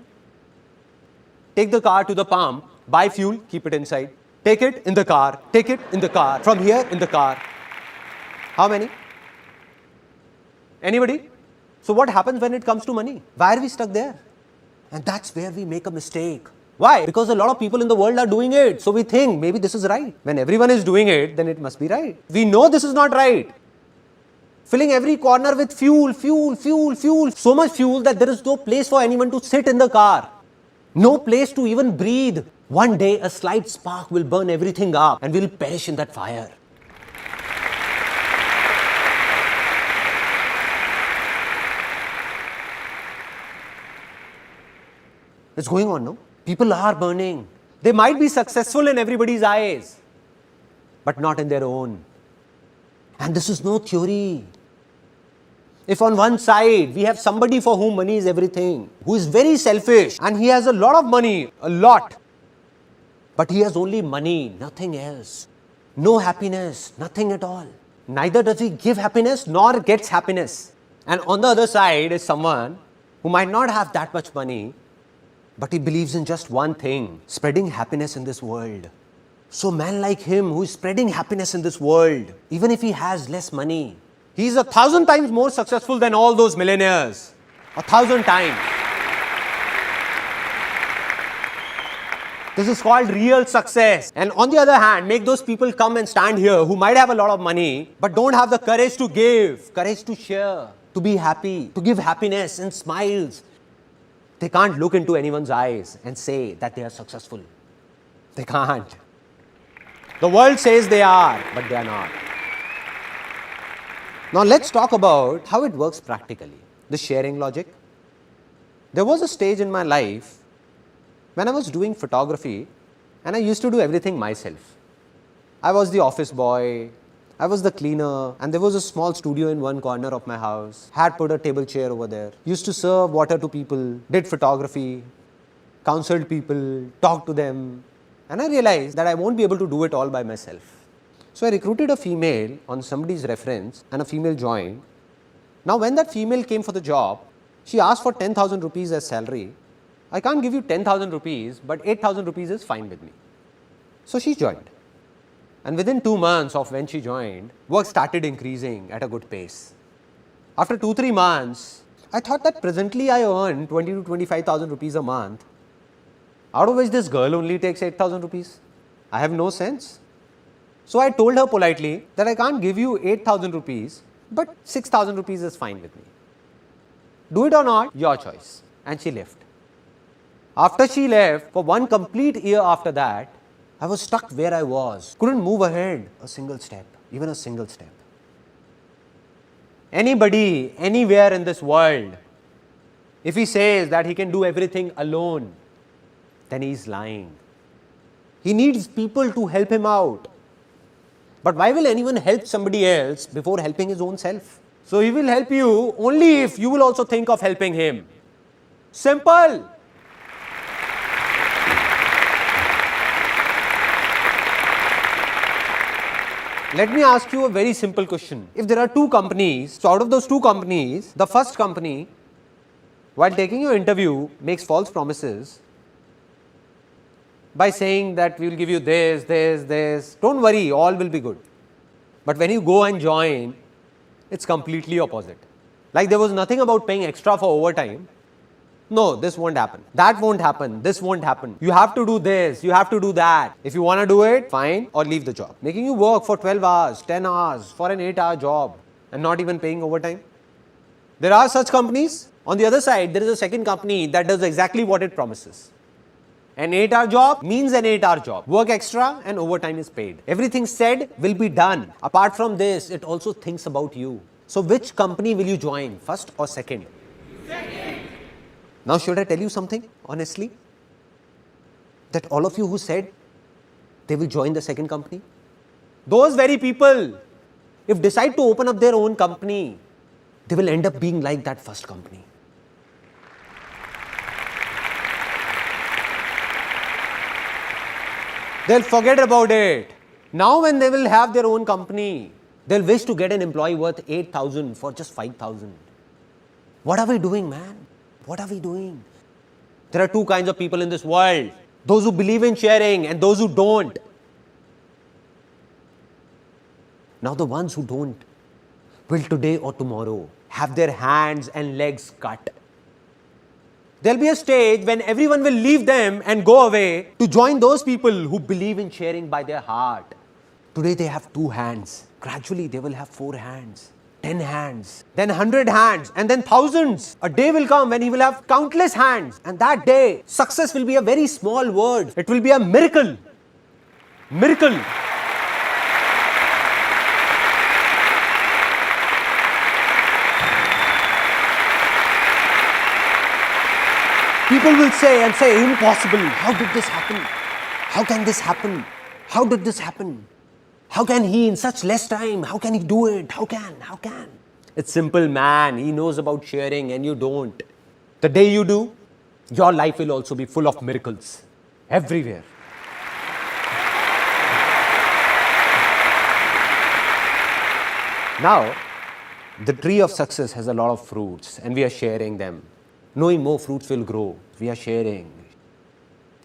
Take the car to the pump, buy fuel, keep it inside. Take it in the car, take it in the car, from here in the car. How many? Anybody? So what happens when it comes to money? Why are we stuck there? And that's where we make a mistake. Why? Because a lot of people in the world are doing it. So we think maybe this is right. When everyone is doing it, then it must be right. We know this is not right. Filling every corner with fuel, fuel, fuel, fuel. So much fuel that there is no place for anyone to sit in the car. No place to even breathe. One day a slight spark will burn everything up and we'll perish in that fire. It's going on, no? People are burning. They might be successful in everybody's eyes, but not in their own. And this is no theory. If on one side we have somebody for whom money is everything, who is very selfish and he has a lot of money, a lot, but he has only money, nothing else. No happiness, nothing at all. Neither does he give happiness nor gets happiness. And on the other side is someone who might not have that much money, but he believes in just one thing, spreading happiness in this world. So man like him who is spreading happiness in this world, even if he has less money, he is 1,000 times more successful than all those millionaires. 1,000 times. This is called real success. And on the other hand, make those people come and stand here who might have a lot of money, but don't have the courage to give, courage to share, to be happy, to give happiness and smiles. They can't look into anyone's eyes and say that they are successful. They can't. The world says they are, but they are not. Now let's talk about how it works practically, the sharing logic. There was a stage in my life when I was doing photography and I used to do everything myself. I was the office boy, I was the cleaner, and there was a small studio in one corner of my house. Had put a table chair over there. Used to serve water to people, did photography, counseled people, talked to them. And I realized that I won't be able to do it all by myself. So I recruited a female on somebody's reference and a female joined. Now when that female came for the job, she asked for 10,000 rupees as salary I can't give you 10,000 rupees, but 8,000 rupees is fine with me. So she joined. And within 2 months of when she joined, work started increasing at a good pace. After 2-3 months, I thought that presently I earn 20 to 25,000 rupees a month, out of which this girl only takes 8,000 rupees. I have no sense. So I told her politely that I can't give you 8,000 rupees, but 6,000 rupees is fine with me. Do it or not, your choice. And she left. After she left, for 1 complete year after that, I was stuck where I was. Couldn't move ahead a single step, even a single step. Anybody, anywhere in this world, if he says that he can do everything alone, then he is lying. He needs people to help him out. But why will anyone help somebody else before helping his own self? So he will help you only if you will also think of helping him. Simple. Let me ask you a very simple question. If there are 2 companies, so out of those 2 companies, the first company, while taking your interview, makes false promises by saying that we will give you this, don't worry, all will be good. But when you go and join, it's completely opposite. Like there was nothing about paying extra for overtime. No, this won't happen. That won't happen. This won't happen. You have to do this. You have to do that. If you want to do it, fine, or leave the job. Making you work for 12 hours, 10 hours for an 8-hour job and not even paying overtime. There are such companies. On the other side, there is a second company that does exactly what it promises. An 8-hour job means an 8-hour job. Work extra and overtime is paid. Everything said will be done. Apart from this, it also thinks about you. So which company will you join, first or second? Second. Now should I tell you something, honestly? That all of you who said they will join the second company, those very people, if decide to open up their own company, they will end up being like that first company. They'll forget about it. Now when they will have their own company, they'll wish to get an employee worth 8,000 for just 5,000. What are we doing, man? What are we doing? There are 2 kinds of people in this world. Those who believe in sharing and those who don't. Now the ones who don't will today or tomorrow have their hands and legs cut. There will be a stage when everyone will leave them and go away to join those people who believe in sharing by their heart. Today they have 2 hands. Gradually they will have 4 hands. 10 hands, then 100 hands, and then thousands. A day will come when he will have countless hands, and that day, success will be a very small word. It will be a miracle. Miracle. People will say impossible. How did this happen? How can this happen? How did this happen? How can he in such less time? How can he do it? How can? It's simple, man. He knows about sharing and you don't. The day you do, your life will also be full of miracles. Everywhere. Now, the tree of success has a lot of fruits and we are sharing them. Knowing more fruits will grow. We are sharing.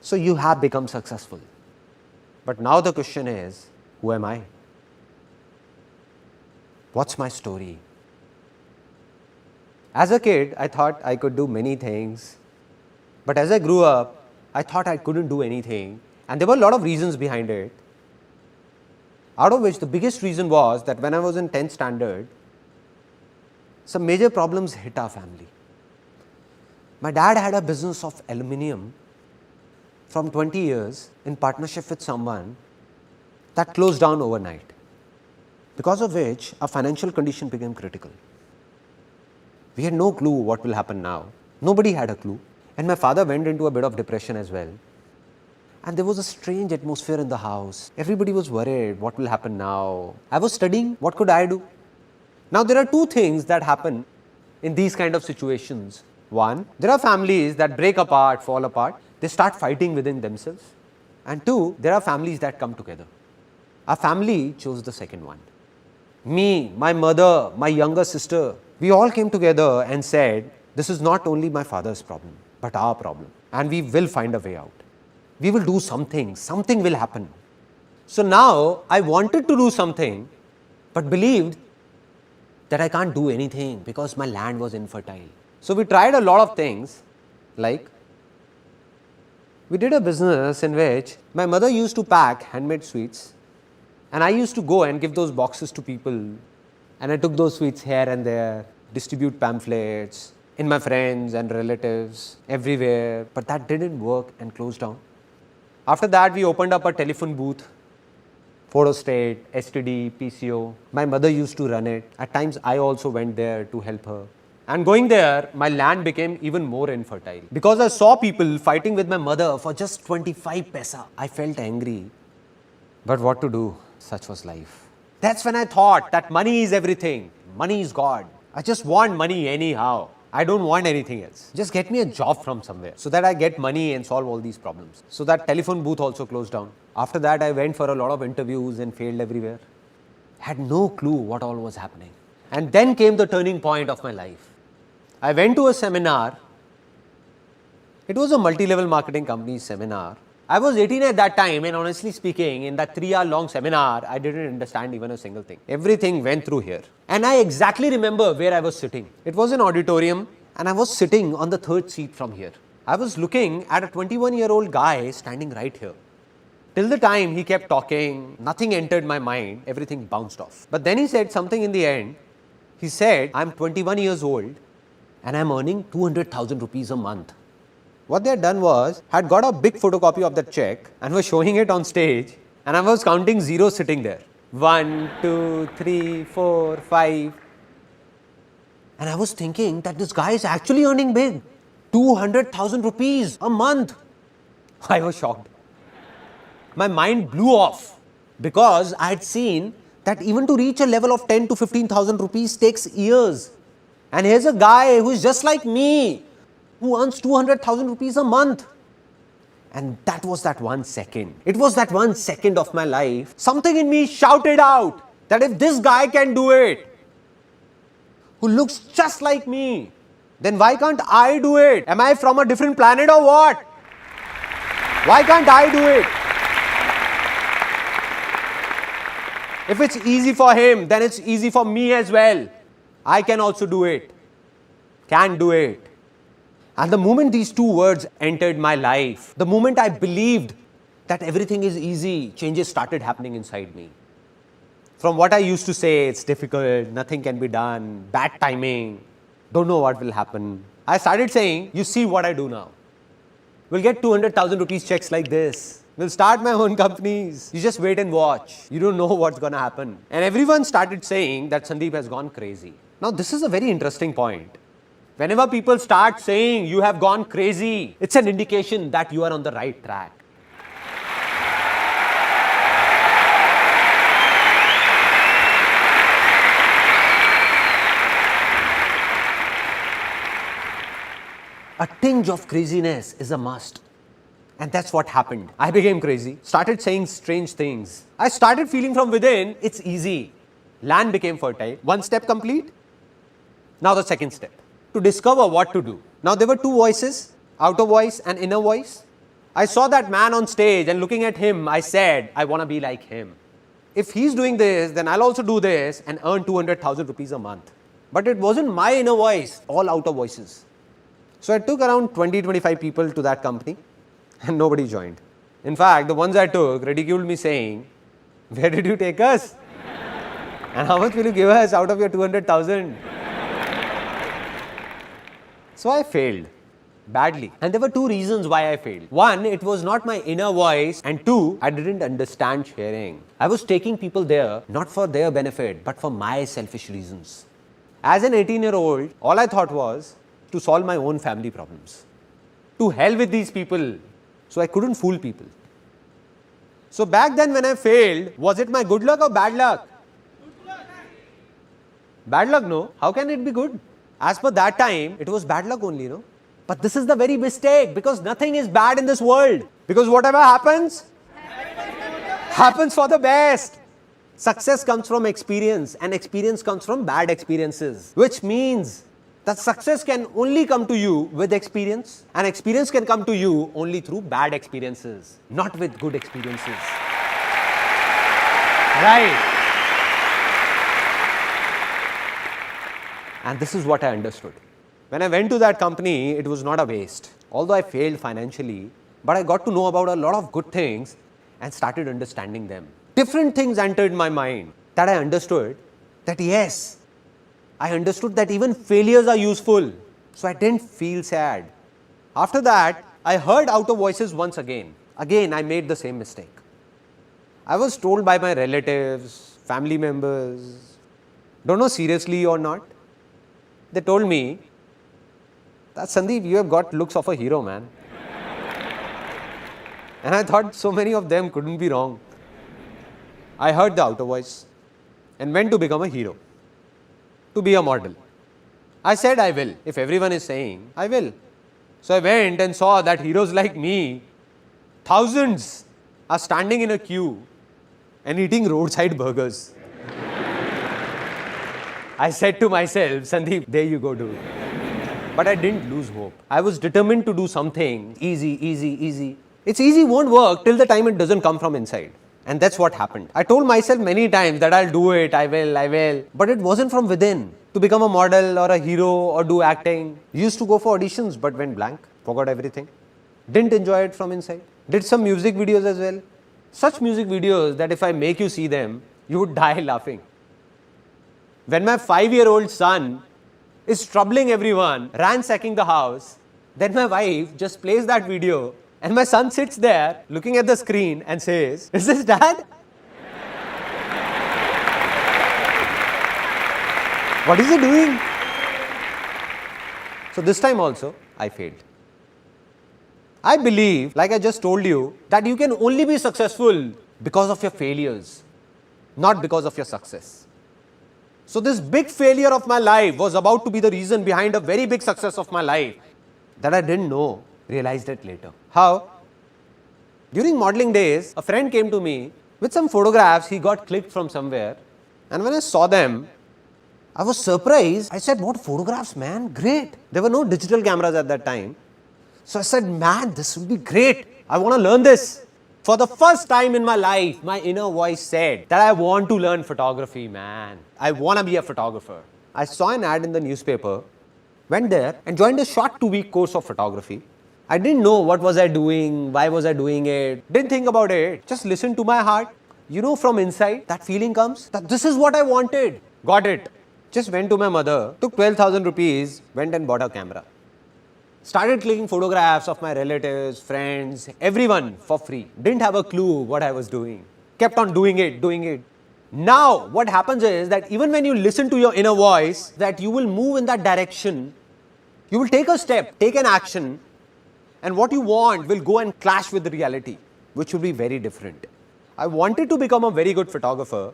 So you have become successful. But now the question is, who am I? What's my story? As a kid, I thought I could do many things. But as I grew up, I thought I couldn't do anything. And there were a lot of reasons behind it. Out of which the biggest reason was that when I was in 10th standard, some major problems hit our family. My dad had a business of aluminium from 20 years in partnership with someone that closed down overnight, because of which our financial condition became critical. We had no clue what will happen now. Nobody had a clue. And my father went into a bit of depression as well. And there was a strange atmosphere in the house. Everybody was worried, what will happen now? I was studying, what could I do? Now there are 2 things that happen in these kind of situations. One, there are families that break apart, fall apart. They start fighting within themselves. And 2, there are families that come together. Our family chose the second one. Me, my mother, my younger sister, we all came together and said, this is not only my father's problem, but our problem. and we will find a way out. We will do something will happen. So now I wanted to do something, but believed that I can't do anything because my land was infertile. So we tried a lot of things, like we did a business in which my mother used to pack handmade sweets, and I used to go and give those boxes to people, and I took those sweets here and there, distribute pamphlets in my friends and relatives everywhere, but that didn't work and closed down. After that, we opened up a telephone booth, photo state, STD, PCO. My mother used to run it. At times, I also went there to help her. And going there, my land became even more infertile. Because I saw people fighting with my mother for just 25 paisa. I felt angry. But what to do? Such was life. That's when I thought that money is everything. Money is God. I just want money anyhow. I don't want anything else. Just get me a job from somewhere so that I get money and solve all these problems. So that telephone booth also closed down. After that, I went for a lot of interviews and failed everywhere. Had no clue what all was happening. And then came the turning point of my life. I went to a seminar. It was a multi-level marketing company seminar. I was 18 at that time, and honestly speaking, in that 3-hour long seminar, I didn't understand even a single thing. Everything went through here. And I exactly remember where I was sitting. It was an auditorium, and I was sitting on the third seat from here. I was looking at a 21-year-old guy standing right here. Till the time he kept talking, nothing entered my mind, everything bounced off. But then he said something in the end. He said, I'm 21 years old and I'm earning 200,000 rupees a month. What they had done was, had got a big photocopy of that check and was showing it on stage, and I was counting zeros sitting there. 1, 2, 3, 4, 5. And I was thinking that this guy is actually earning big. 200,000 rupees a month. I was shocked. My mind blew off because I had seen that even to reach a level of 10 to 15,000 rupees takes years. And here's a guy who is just like me, who earns 200,000 rupees a month. And that was that 1 second. It was that 1 second of my life. Something in me shouted out that if this guy can do it, who looks just like me, then why can't I do it? Am I from a different planet or what? Why can't I do it? If it's easy for him, then it's easy for me as well. I can also do it. Can do it. And the moment these two words entered my life, the moment I believed that everything is easy, changes started happening inside me. From what I used to say, it's difficult, nothing can be done, bad timing, don't know what will happen, I started saying, you see what I do now. We'll get 200,000 rupees checks like this. We'll start my own companies. You just wait and watch. You don't know what's going to happen. And everyone started saying that Sandeep has gone crazy. Now, this is a very interesting point. Whenever people start saying you have gone crazy, it's an indication that you are on the right track. A tinge of craziness is a must. And that's what happened. I became crazy, started saying strange things. I started feeling from within, it's easy. Land became fertile. 1 step complete. Now the second step, to discover what to do. Now there were 2 voices, outer voice and inner voice. I saw that man on stage and looking at him, I said, I want to be like him. If he's doing this, then I'll also do this and earn 200,000 rupees a month. But it wasn't my inner voice, all outer voices. So I took around 20-25 people to that company and nobody joined. In fact, the ones I took ridiculed me saying, where did you take us? And how much will you give us out of your 200,000? So I failed badly. And there were 2 reasons why I failed. 1, it was not my inner voice. And 2, I didn't understand sharing. I was taking people there not for their benefit, but for my selfish reasons. As an 18-year-old, all I thought was to solve my own family problems. To hell with these people. So I couldn't fool people. So back then when I failed, was it my good luck or bad luck? Bad luck, no. How can it be good? As per that time, it was bad luck only, no? But this is the very mistake, because nothing is bad in this world. Because whatever happens, happens for the best. Success comes from experience, and experience comes from bad experiences. Which means that success can only come to you with experience, and experience can come to you only through bad experiences, not with good experiences. Right. And this is what I understood. When I went to that company, it was not a waste. Although I failed financially, but I got to know about a lot of good things and started understanding them. Different things entered my mind that I understood that yes, I understood that even failures are useful. So I didn't feel sad. After that, I heard outer voices once again. Again, I made the same mistake. I was told by my relatives, family members, don't know seriously or not. They told me that Sandeep, you have got looks of a hero, man. And I thought so many of them couldn't be wrong. I heard the outer voice and went to become a hero, to be a model. I said I will. If everyone is saying, I will. So I went and saw that heroes like me, thousands, are standing in a queue and eating roadside burgers. I said to myself, Sandeep, there you go, dude. But I didn't lose hope. I was determined to do something easy. It's easy won't work till the time it doesn't come from inside. And that's what happened. I told myself many times that I'll do it, I will. But it wasn't from within. To become a model or a hero or do acting. Used to go for auditions but went blank. Forgot everything. Didn't enjoy it from inside. Did some music videos as well. Such music videos that if I make you see them, you would die laughing. When my 5-year-old son is troubling everyone, ransacking the house, then my wife just plays that video and my son sits there looking at the screen and says, "Is this dad?" What is he doing? So this time also, I failed. I believe, like I just told you, that you can only be successful because of your failures, not because of your success. So this big failure of my life was about to be the reason behind a very big success of my life that I didn't know, realized it later. How? During modeling days, a friend came to me with some photographs he got clicked from somewhere, and when I saw them, I was surprised. I said, what photographs, man? Great. There were no digital cameras at that time. So I said, man, this will be great. I want to learn this. For the first time in my life, my inner voice said that I want to learn photography, man. I want to be a photographer. I saw an ad in the newspaper, went there and joined a short 2-week course of photography. I didn't know what was I doing, why was I doing it, didn't think about it, just listened to my heart. You know, from inside, that feeling comes that this is what I wanted. Got it. Just went to my mother, took 12,000 rupees, went and bought a camera. Started clicking photographs of my relatives, friends, everyone for free. Didn't have a clue what I was doing. Kept on doing it. Now, what happens is that even when you listen to your inner voice, that you will move in that direction. You will take a step, take an action, and what you want will go and clash with the reality, which will be very different. I wanted to become a very good photographer,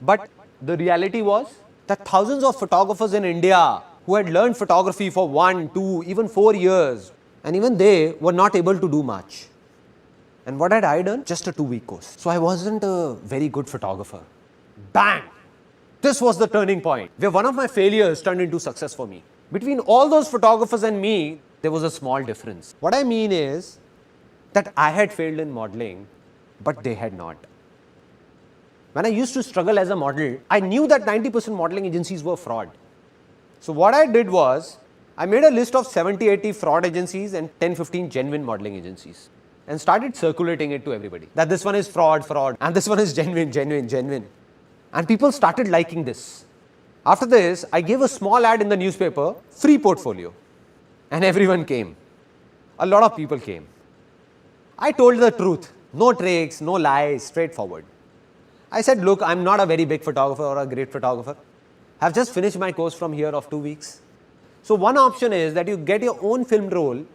but the reality was that thousands of photographers in India who had learned photography for 1, 2, even 4 years, and even they were not able to do much. And what had I done? Just a 2-week course. So I wasn't a very good photographer. Bang! This was the turning point where one of my failures turned into success for me. Between all those photographers and me, there was a small difference. What I mean is that I had failed in modeling, but they had not. When I used to struggle as a model, I knew that 90% modeling agencies were fraud. So what I did was, I made a list of 70-80 fraud agencies and 10-15 genuine modeling agencies and started circulating it to everybody. That this one is fraud, and this one is genuine. And people started liking this. After this, I gave a small ad in the newspaper, free portfolio. And everyone came. A lot of people came. I told the truth. No tricks, no lies, straightforward. I said, look, I'm not a very big photographer or a great photographer. I've just finished my course from here of 2 weeks. So one option is that you get your own film roll,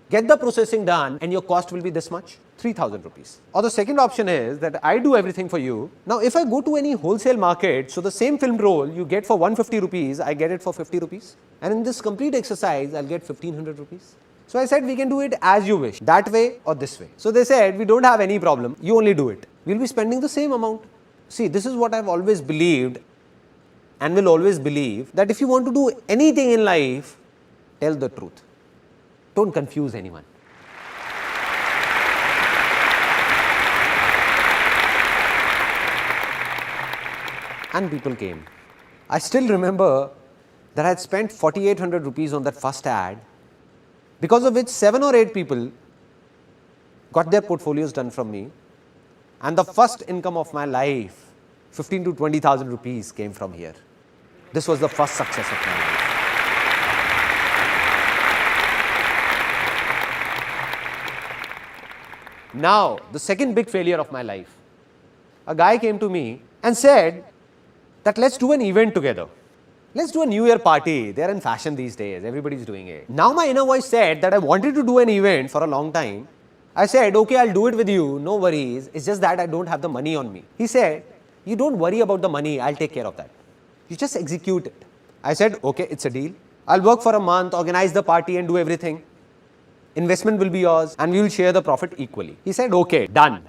get the processing done, and your cost will be this much, 3,000 rupees. Or the second option is that I do everything for you. Now, if I go to any wholesale market, so the same film roll you get for 150 rupees, I get it for 50 rupees. And in this complete exercise, I'll get 1,500 rupees. So I said, we can do it as you wish, that way or this way. So they said, we don't have any problem, you only do it. We'll be spending the same amount. See, this is what I've always believed, and will always believe that if you want to do anything in life, tell the truth. Don't confuse anyone. And people came. I still remember that I had spent 4,800 rupees on that first ad, because of which 7 or 8 people got their portfolios done from me, and the first income of my life, 15 to 20,000 rupees, came from here. This was the first success of my life. Now, the second big failure of my life. A guy came to me and said that let's do an event together. Let's do a New Year party. They are in fashion these days. Everybody's doing it. Now my inner voice said that I wanted to do an event for a long time. I said, okay, I'll do it with you. No worries. It's just that I don't have the money on me. He said, you don't worry about the money. I'll take care of that. You just execute it. I said, okay, it's a deal. I'll work for a month, organize the party and do everything. Investment will be yours and we will share the profit equally. He said, okay, done.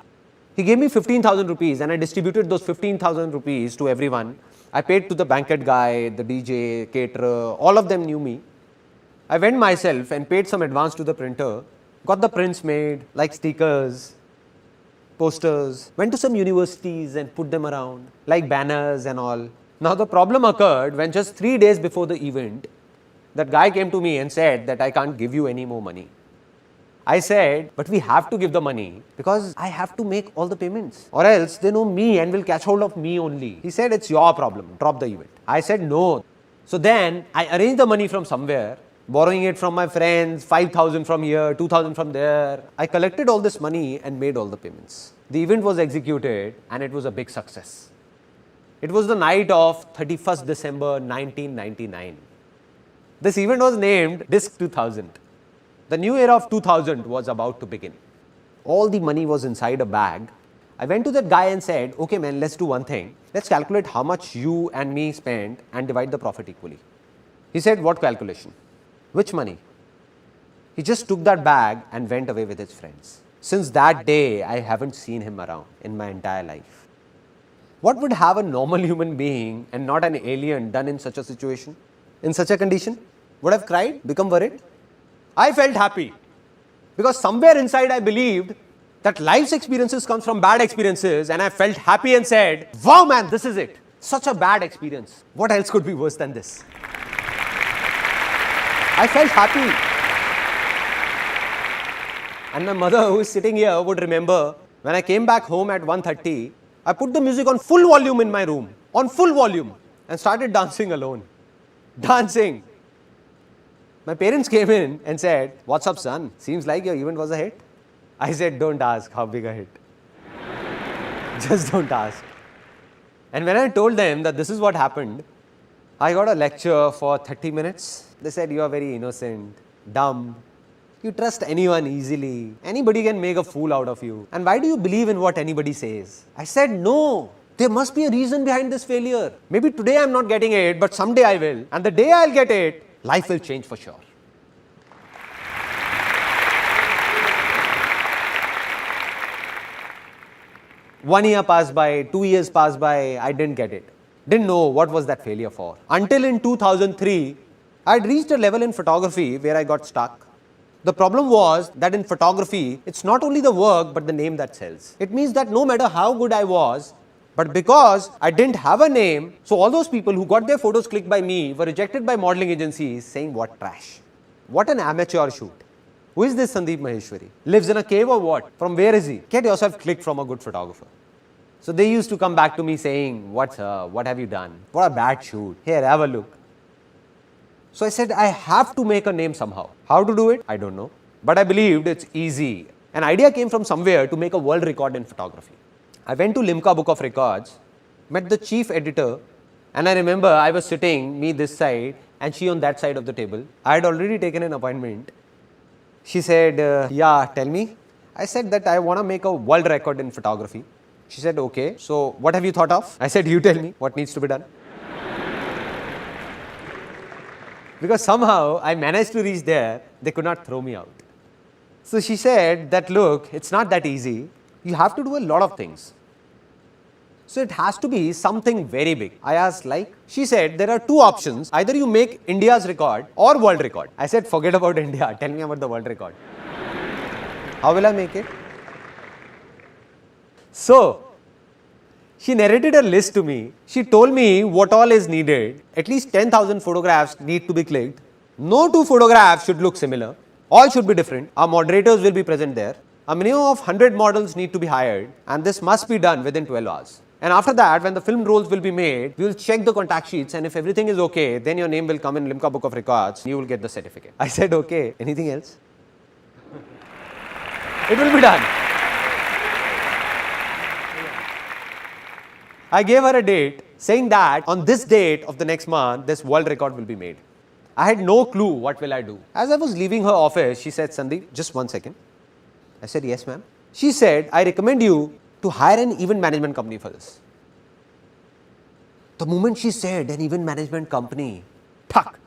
He gave me 15,000 rupees and I distributed those 15,000 rupees to everyone. I paid to the banquet guy, the DJ, caterer, all of them knew me. I went myself and paid some advance to the printer, got the prints made like stickers, posters, went to some universities and put them around like banners and all. Now the problem occurred when just 3 days before the event, that guy came to me and said that I can't give you any more money. I said, but we have to give the money because I have to make all the payments or else they know me and will catch hold of me only. He said, it's your problem, drop the event. I said, no. So then I arranged the money from somewhere, borrowing it from my friends, 5,000 from here, 2,000 from there. I collected all this money and made all the payments. The event was executed and it was a big success. It was the night of 31st December 1999. This event was named Disc 2000. The new era of 2000 was about to begin. All the money was inside a bag. I went to that guy and said, okay man, let's do one thing. Let's calculate how much you and me spent and divide the profit equally. He said, what calculation? Which money? He just took that bag and went away with his friends. Since that day, I haven't seen him around in my entire life. What would have a normal human being and not an alien done in such a situation? In such a condition? Would have cried, become worried? I felt happy because somewhere inside I believed that life's experiences come from bad experiences, and I felt happy and said, wow man, this is it. Such a bad experience. What else could be worse than this? I felt happy. And my mother, who is sitting here, would remember when I came back home at 1:30, I put the music on full volume in my room, on full volume, and started dancing alone. Dancing. My parents came in and said, what's up son? Seems like your event was a hit. I said, don't ask how big a hit. Just don't ask. And when I told them that this is what happened, I got a lecture for 30 minutes. They said, you are very innocent, dumb. You trust anyone easily. Anybody can make a fool out of you. And why do you believe in what anybody says? I said, no. There must be a reason behind this failure. Maybe today I'm not getting it, but someday I will. And the day I'll get it, life will change for sure. One year passed by, 2 years passed by, I didn't get it. Didn't know what was that failure for. Until in 2003, I had reached a level in photography where I got stuck. The problem was that in photography, it's not only the work but the name that sells. It means that no matter how good I was, but because I didn't have a name, so all those people who got their photos clicked by me were rejected by modeling agencies saying, what trash. What an amateur shoot. Who is this Sandeep Maheshwari? Lives in a cave or what? From where is he? Get yourself clicked from a good photographer. So they used to come back to me saying, what have you done? What a bad shoot. Here, have a look. So I said, I have to make a name somehow. How to do it? I don't know. But I believed it's easy. An idea came from somewhere to make a world record in photography. I went to Limca Book of Records, met the chief editor, and I remember I was sitting, me this side, and she on that side of the table. I had already taken an appointment. She said, yeah, tell me. I said that I want to make a world record in photography. She said, okay, so what have you thought of? I said, you tell me what needs to be done. Because somehow I managed to reach there, they could not throw me out. So she said that, look, it's not that easy. You have to do a lot of things. So it has to be something very big. I asked like, she said there are two options. Either you make India's record or world record. I said forget about India, tell me about the world record. How will I make it? So she narrated a list to me. She told me what all is needed. At least 10,000 photographs need to be clicked. No two photographs should look similar. All should be different. Our moderators will be present there. A minimum of 100 models need to be hired, and this must be done within 12 hours. And after that, when the film rolls will be made, we will check the contact sheets, and if everything is okay, then your name will come in Limca Book of Records. You will get the certificate. I said, okay. Anything else? It will be done. I gave her a date saying that on this date of the next month, this world record will be made. I had no clue what will I do. As I was leaving her office, she said, Sandeep, just 1 second. I said, yes, ma'am. She said, I recommend you to hire an event management company for this. The moment she said an event management company, tuck.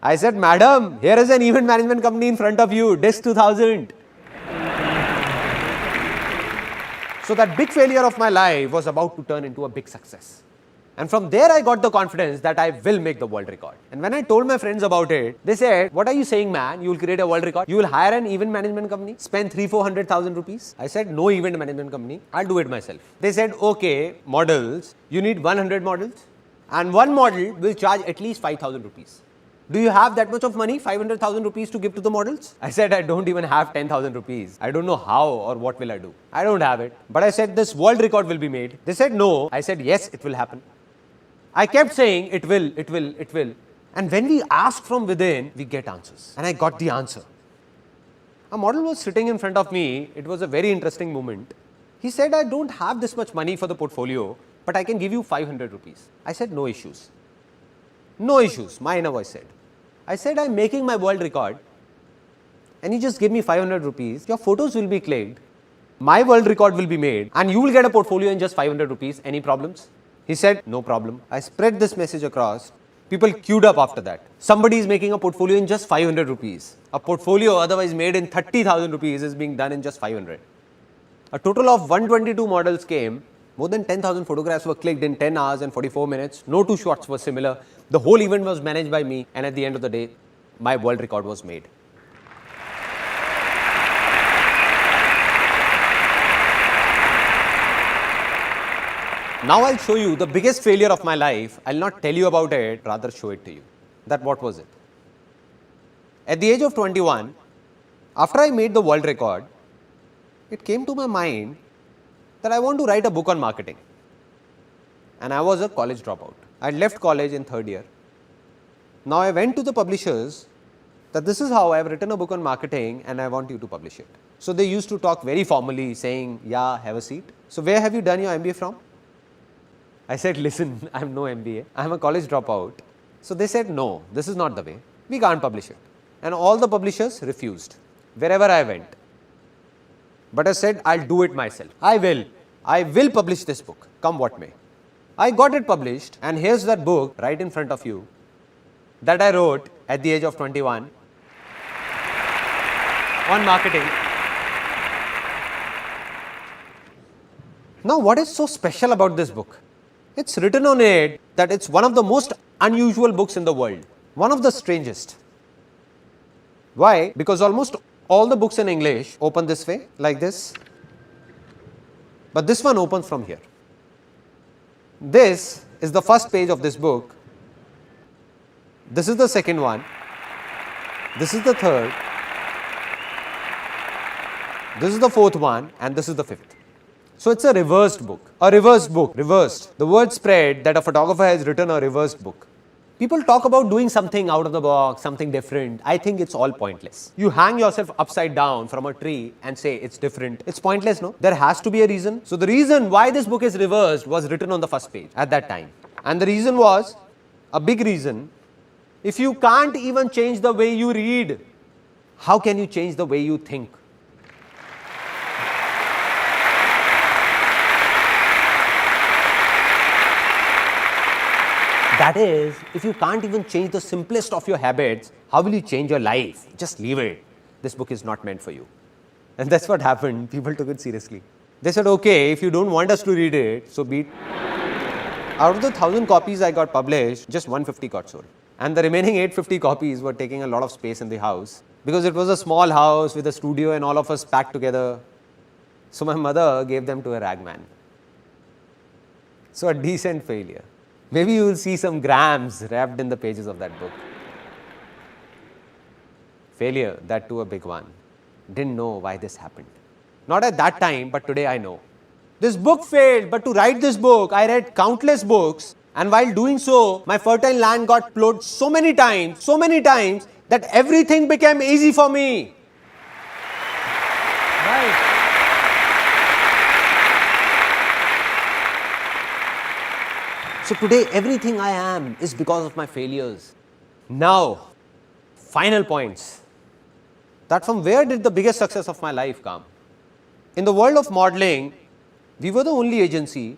I said, madam, here is an event management company in front of you, Disk 2000. So that big failure of my life was about to turn into a big success. And from there I got the confidence that I will make the world record. And when I told my friends about it, they said, what are you saying, man? You will create a world record? You will hire an event management company? Spend 300,000-400,000 rupees? I said, no event management company. I'll do it myself. They said, okay, models. You need 100 models. And one model will charge at least 5,000 rupees. Do you have that much of money, 500,000 rupees to give to the models? I said, I don't even have 10,000 rupees. I don't know how or what will I do. I don't have it. But I said, this world record will be made. They said, no. I said, yes, it will happen. I kept saying, it will, it will, it will. And when we ask from within, we get answers. And I got the answer. A model was sitting in front of me. It was a very interesting moment. He said, I don't have this much money for the portfolio, but I can give you 500 rupees. I said, no issues. No issues, my inner voice said. I said, I'm making my world record. And you just give me 500 rupees. Your photos will be clicked. My world record will be made. And you will get a portfolio in just 500 rupees. Any problems? He said, no problem. I spread this message across. People queued up after that. Somebody is making a portfolio in just 500 rupees. A portfolio otherwise made in 30,000 rupees is being done in just 500. A total of 122 models came. More than 10,000 photographs were clicked in 10 hours and 44 minutes. No two shots were similar. The whole event was managed by me. And at the end of the day, my world record was made. Now I'll show you the biggest failure of my life. I'll not tell you about it, rather show it to you. That what was it? At the age of 21, after I made the world record, it came to my mind that I want to write a book on marketing. And I was a college dropout. I left college in third year. Now I went to the publishers that this is how I have written a book on marketing and I want you to publish it. So they used to talk very formally saying, yeah, have a seat. So where have you done your MBA from? I said, listen, I have no MBA. I am a college dropout. So they said, no, this is not the way. We can't publish it. And all the publishers refused wherever I went. But I said, I'll do it myself. I will publish this book, come what may. I got it published, and here's that book right in front of you that I wrote at the age of 21 on marketing. Now, what is so special about this book? It's written on it that it's one of the most unusual books in the world, one of the strangest. Why? Because almost all the books in English open this way, like this. But this one opens from here. This is the first page of this book. This is the second one. This is the third. This is the fourth one, and this is the fifth. So it's a reversed book. A reversed book. Reversed. The word spread that a photographer has written a reversed book. People talk about doing something out of the box, something different. I think it's all pointless. You hang yourself upside down from a tree and say it's different. It's pointless, no? There has to be a reason. So the reason why this book is reversed was written on the first page at that time. And the reason was, a big reason, if you can't even change the way you read, how can you change the way you think? That is, if you can't even change the simplest of your habits, how will you change your life? Just leave it. This book is not meant for you. And that's what happened. People took it seriously. They said, okay, if you don't want us to read it, so be it. Out of the 1,000 copies I got published, just 150 got sold. And the remaining 850 copies were taking a lot of space in the house because it was a small house with a studio and all of us packed together. So my mother gave them to a ragman. So a decent failure. Maybe you will see some grams wrapped in the pages of that book. Failure, that too a big one. Didn't know why this happened. Not at that time, but today I know. This book failed, but to write this book, I read countless books, and while doing so, my fertile land got plowed so many times, that everything became easy for me. Right. So today, everything I am is because of my failures. Now, final points. That from where did the biggest success of my life come? In the world of modeling, we were the only agency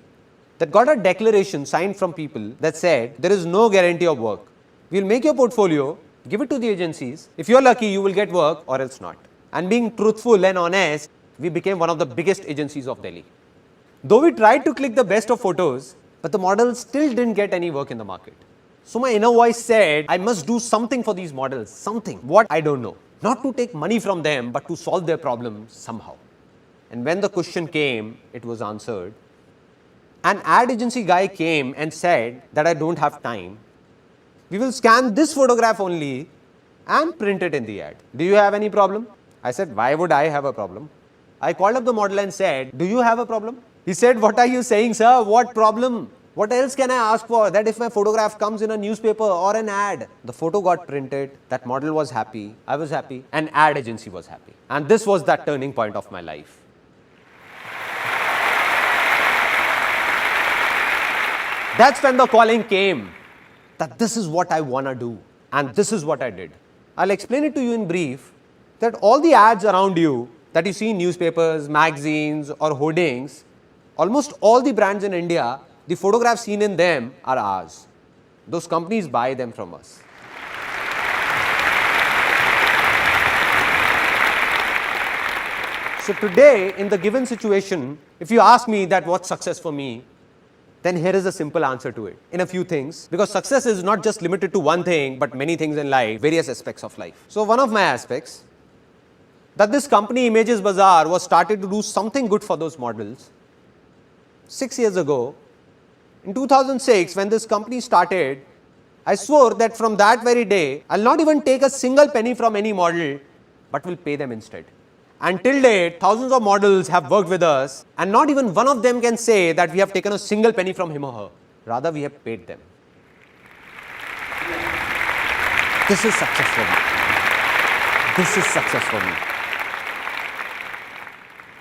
that got a declaration signed from people that said there is no guarantee of work. We'll make your portfolio, give it to the agencies. If you're lucky, you will get work or else not. And being truthful and honest, we became one of the biggest agencies of Delhi. Though we tried to click the best of photos, but the models still didn't get any work in the market. So my inner voice said, I must do something for these models, something. What? I don't know. Not to take money from them, but to solve their problems somehow. And when the question came, it was answered. An ad agency guy came and said that I don't have time. We will scan this photograph only and print it in the ad. Do you have any problem? I said, why would I have a problem? I called up the model and said, do you have a problem? He said, what are you saying, sir? What problem? What else can I ask for? That if my photograph comes in a newspaper or an ad, the photo got printed, that model was happy, I was happy, and ad agency was happy. And this was that turning point of my life. That's when the calling came that this is what I want to do and this is what I did. I'll explain it to you in brief that all the ads around you that you see in newspapers, magazines or hoardings, almost all the brands in India, the photographs seen in them are ours. Those companies buy them from us. So today in the given situation, if you ask me that what's success for me, then here is a simple answer to it in a few things, because success is not just limited to one thing but many things in life, various aspects of life. So one of my aspects, that this company Images Bazaar was started to do something good for those models 6 years ago. In 2006, when this company started, I swore that from that very day, I'll not even take a single penny from any model, but will pay them instead. Until date, thousands of models have worked with us, and not even one of them can say that we have taken a single penny from him or her. Rather, we have paid them. This is success for me. This is success for me.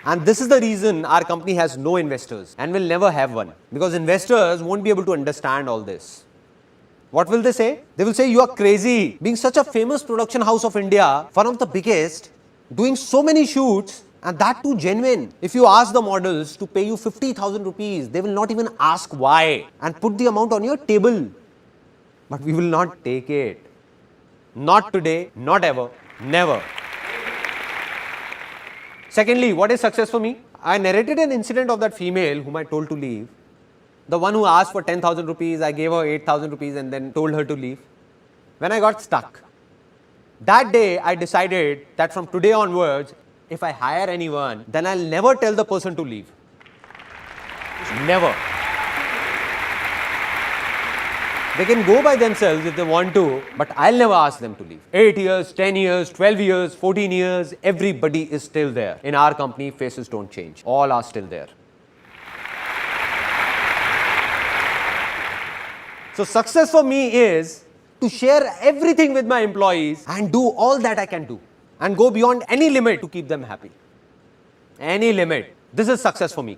And this is the reason our company has no investors and will never have one, because investors won't be able to understand all this. What will they say? They will say, you are crazy. Being such a famous production house of India, one of the biggest, doing so many shoots, and that too genuine. If you ask the models to pay you 50,000 rupees, they will not even ask why and put the amount on your table. But we will not take it. Not today, not ever, never. Secondly, what is success for me? I narrated an incident of that female whom I told to leave. The one who asked for 10,000 rupees, I gave her 8,000 rupees and then told her to leave. When I got stuck, that day I decided that from today onwards, if I hire anyone, then I'll never tell the person to leave. Never. They can go by themselves if they want to, but I'll never ask them to leave. 8 years, 10 years, 12 years, 14 years, everybody is still there. In our company, faces don't change. All are still there. So success for me is to share everything with my employees and do all that I can do and go beyond any limit to keep them happy. Any limit. This is success for me.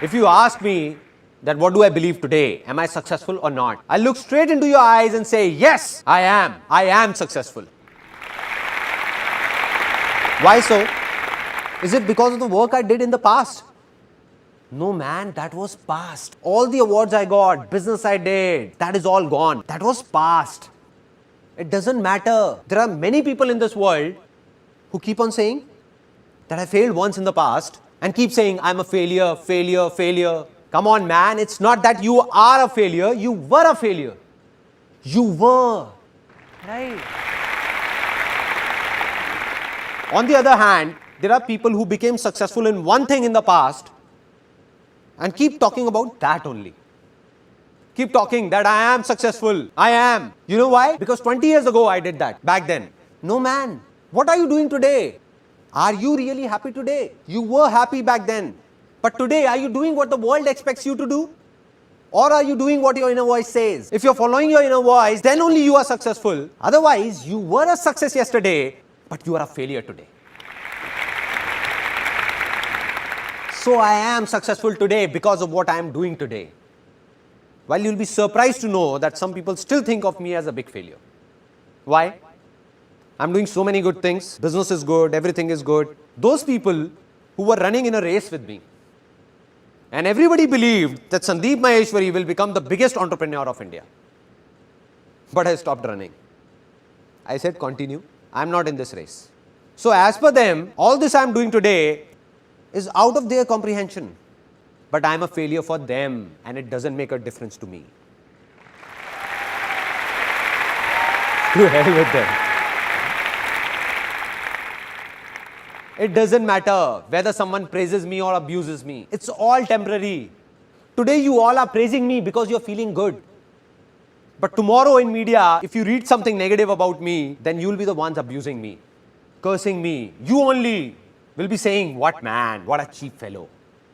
If you ask me that what do I believe today, am I successful or not? I look straight into your eyes and say, yes, I am successful. Why so? Is it because of the work I did in the past? No man, that was past. All the awards I got, business I did, that is all gone. That was past. It doesn't matter. There are many people in this world who keep on saying that I failed once in the past and keep saying I'm a failure, failure, failure. Come on, man, it's not that you are a failure, you were a failure. You were. Right. On the other hand, there are people who became successful in one thing in the past and keep talking about that only. Keep talking that I am successful. I am. You know why? Because 20 years ago I did that back then. No, man. What are you doing today? Are you really happy today? You were happy back then. But today, are you doing what the world expects you to do? Or are you doing what your inner voice says? If you're following your inner voice, then only you are successful. Otherwise, you were a success yesterday, but you are a failure today. So I am successful today because of what I am doing today. While you'll be surprised to know that some people still think of me as a big failure. Why? I'm doing so many good things. Business is good, everything is good. Those people who were running in a race with me, and everybody believed that Sandeep Maheshwari will become the biggest entrepreneur of India. But I stopped running. I said, continue. I'm not in this race. So as per them, all this I'm doing today is out of their comprehension. But I'm a failure for them and it doesn't make a difference to me. To hell with them. It doesn't matter whether someone praises me or abuses me. It's all temporary. Today you all are praising me because you're feeling good. But tomorrow in media, if you read something negative about me, then you'll be the ones abusing me, cursing me. You only will be saying, what man, what a cheap fellow.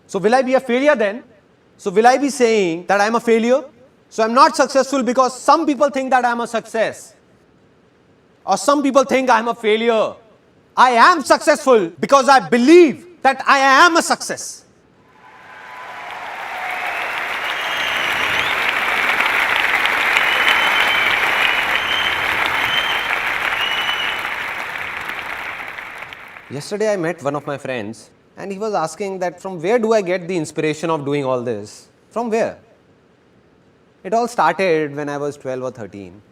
So will I be a failure then? So will I be saying that I'm a failure? So I'm not successful because some people think that I'm a success. Or some people think I'm a failure. I am successful because I believe that I am a success. Yesterday I met one of my friends and he was asking that from where do I get the inspiration of doing all this? From where? It all started when I was 12 or 13.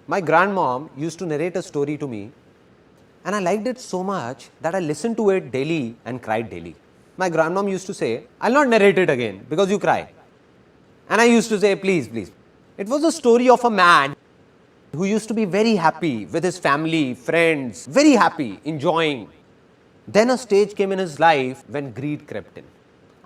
My grandmom used to narrate a story to me and I liked it so much that I listened to it daily and cried daily. My grandmom used to say, I'll not narrate it again because you cry. And I used to say, please, please. It was a story of a man who used to be very happy with his family, friends, very happy, enjoying. Then a stage came in his life when greed crept in.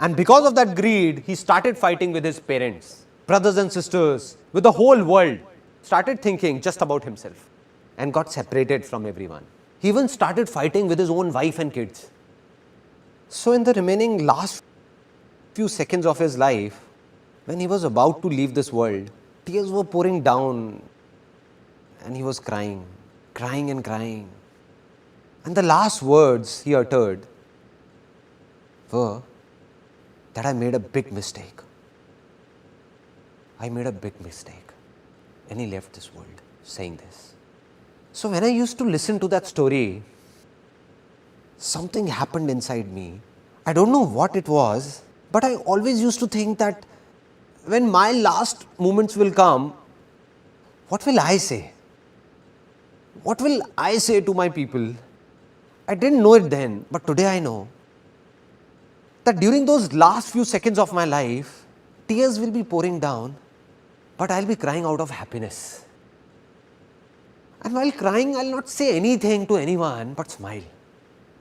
And because of that greed, he started fighting with his parents, brothers and sisters, with the whole world. Started thinking just about himself and got separated from everyone. He even started fighting with his own wife and kids. So in the remaining last few seconds of his life, when he was about to leave this world, tears were pouring down and he was crying, crying and crying. And the last words he uttered were that I made a big mistake. I made a big mistake. And he left this world saying this. So when I used to listen to that story, something happened inside me. I don't know what it was, but I always used to think that when my last moments will come, what will I say? What will I say to my people? I didn't know it then, but today I know that during those last few seconds of my life, tears will be pouring down, but I'll be crying out of happiness. And while crying, I'll not say anything to anyone, but smile.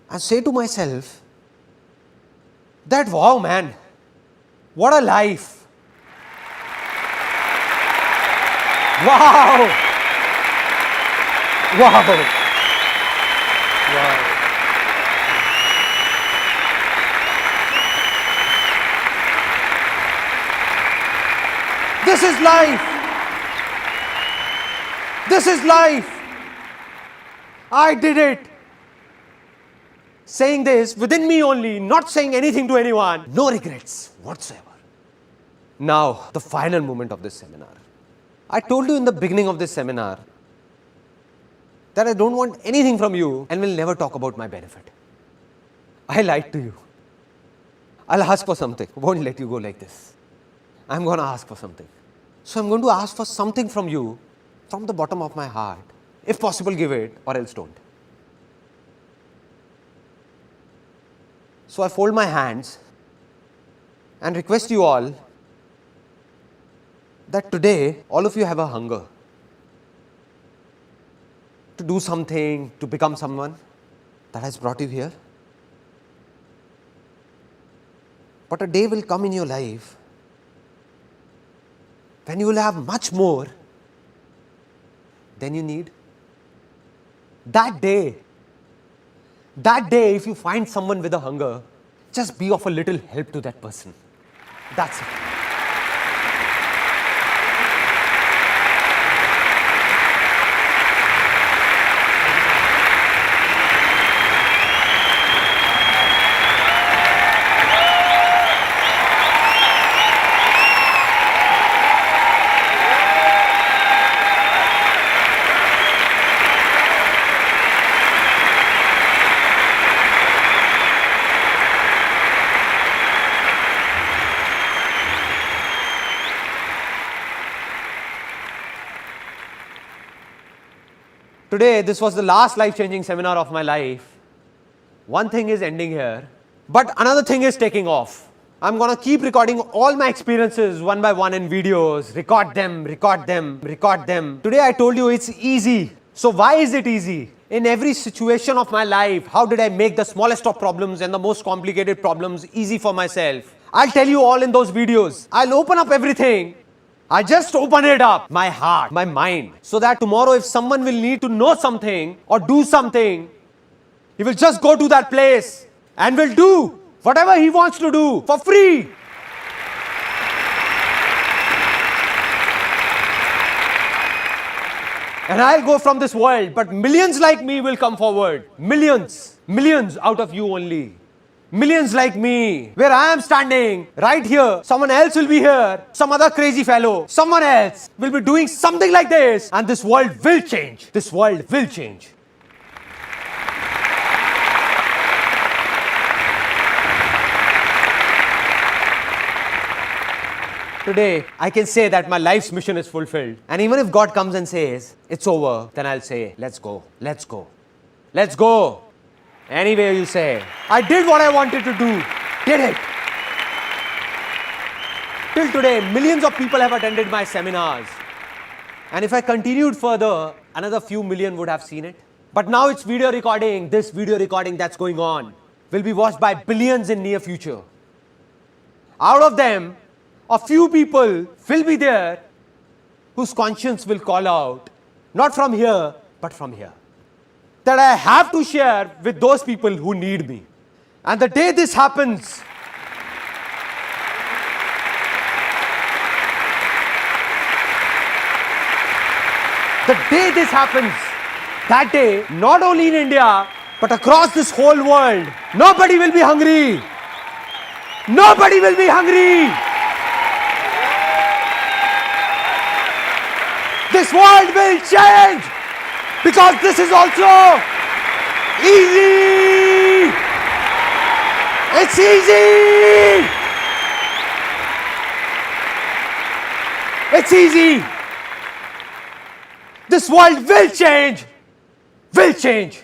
And say to myself that, wow, man, what a life. Wow. Wow. Wow. This is life. This is life. I did it. Saying this within me only, not saying anything to anyone, no regrets whatsoever. Now, the final moment of this seminar. I told you in the beginning of this seminar that I don't want anything from you and will never talk about my benefit. I lied to you. I'll ask for something. Won't let you go like this. I'm going to ask for something. So I'm going to ask for something from you from the bottom of my heart. If possible, give it or else don't. So I fold my hands and request you all that today all of you have a hunger to do something, to become someone that has brought you here. But a day will come in your life when you will have much more than you need. That day, if you find someone with a hunger, just be of a little help to that person. That's it. Today, this was the last life-changing seminar of my life. One thing is ending here, but another thing is taking off. I'm gonna keep recording all my experiences one by one in videos, record them. Today I told you it's easy. So why is it easy? In every situation of my life, how did I make the smallest of problems and the most complicated problems easy for myself? I'll tell you all in those videos. I'll open up everything. I just open it up, my heart, my mind, so that tomorrow if someone will need to know something or do something, he will just go to that place and will do whatever he wants to do for free. And I'll go from this world, but millions like me will come forward. Millions out of you only. Millions like me, where I am standing, right here, someone else will be here, some other crazy fellow, someone else will be doing something like this, and this world will change. This world will change. Today, I can say that my life's mission is fulfilled. And even if God comes and says, it's over, then I'll say, let's go. Anyway, you say, I did what I wanted to do. Did it. Till today, millions of people have attended my seminars. And if I continued further, another few million would have seen it. But now it's video recording. This video recording that's going on will be watched by billions in near future. Out of them, a few people will be there whose conscience will call out, not from here, but from here, that I have to share with those people who need me. And the day this happens, that day, not only in India, but across this whole world, nobody will be hungry. Nobody will be hungry. This world will change. Because this is also easy. It's easy. It's easy. This world will change. Will change.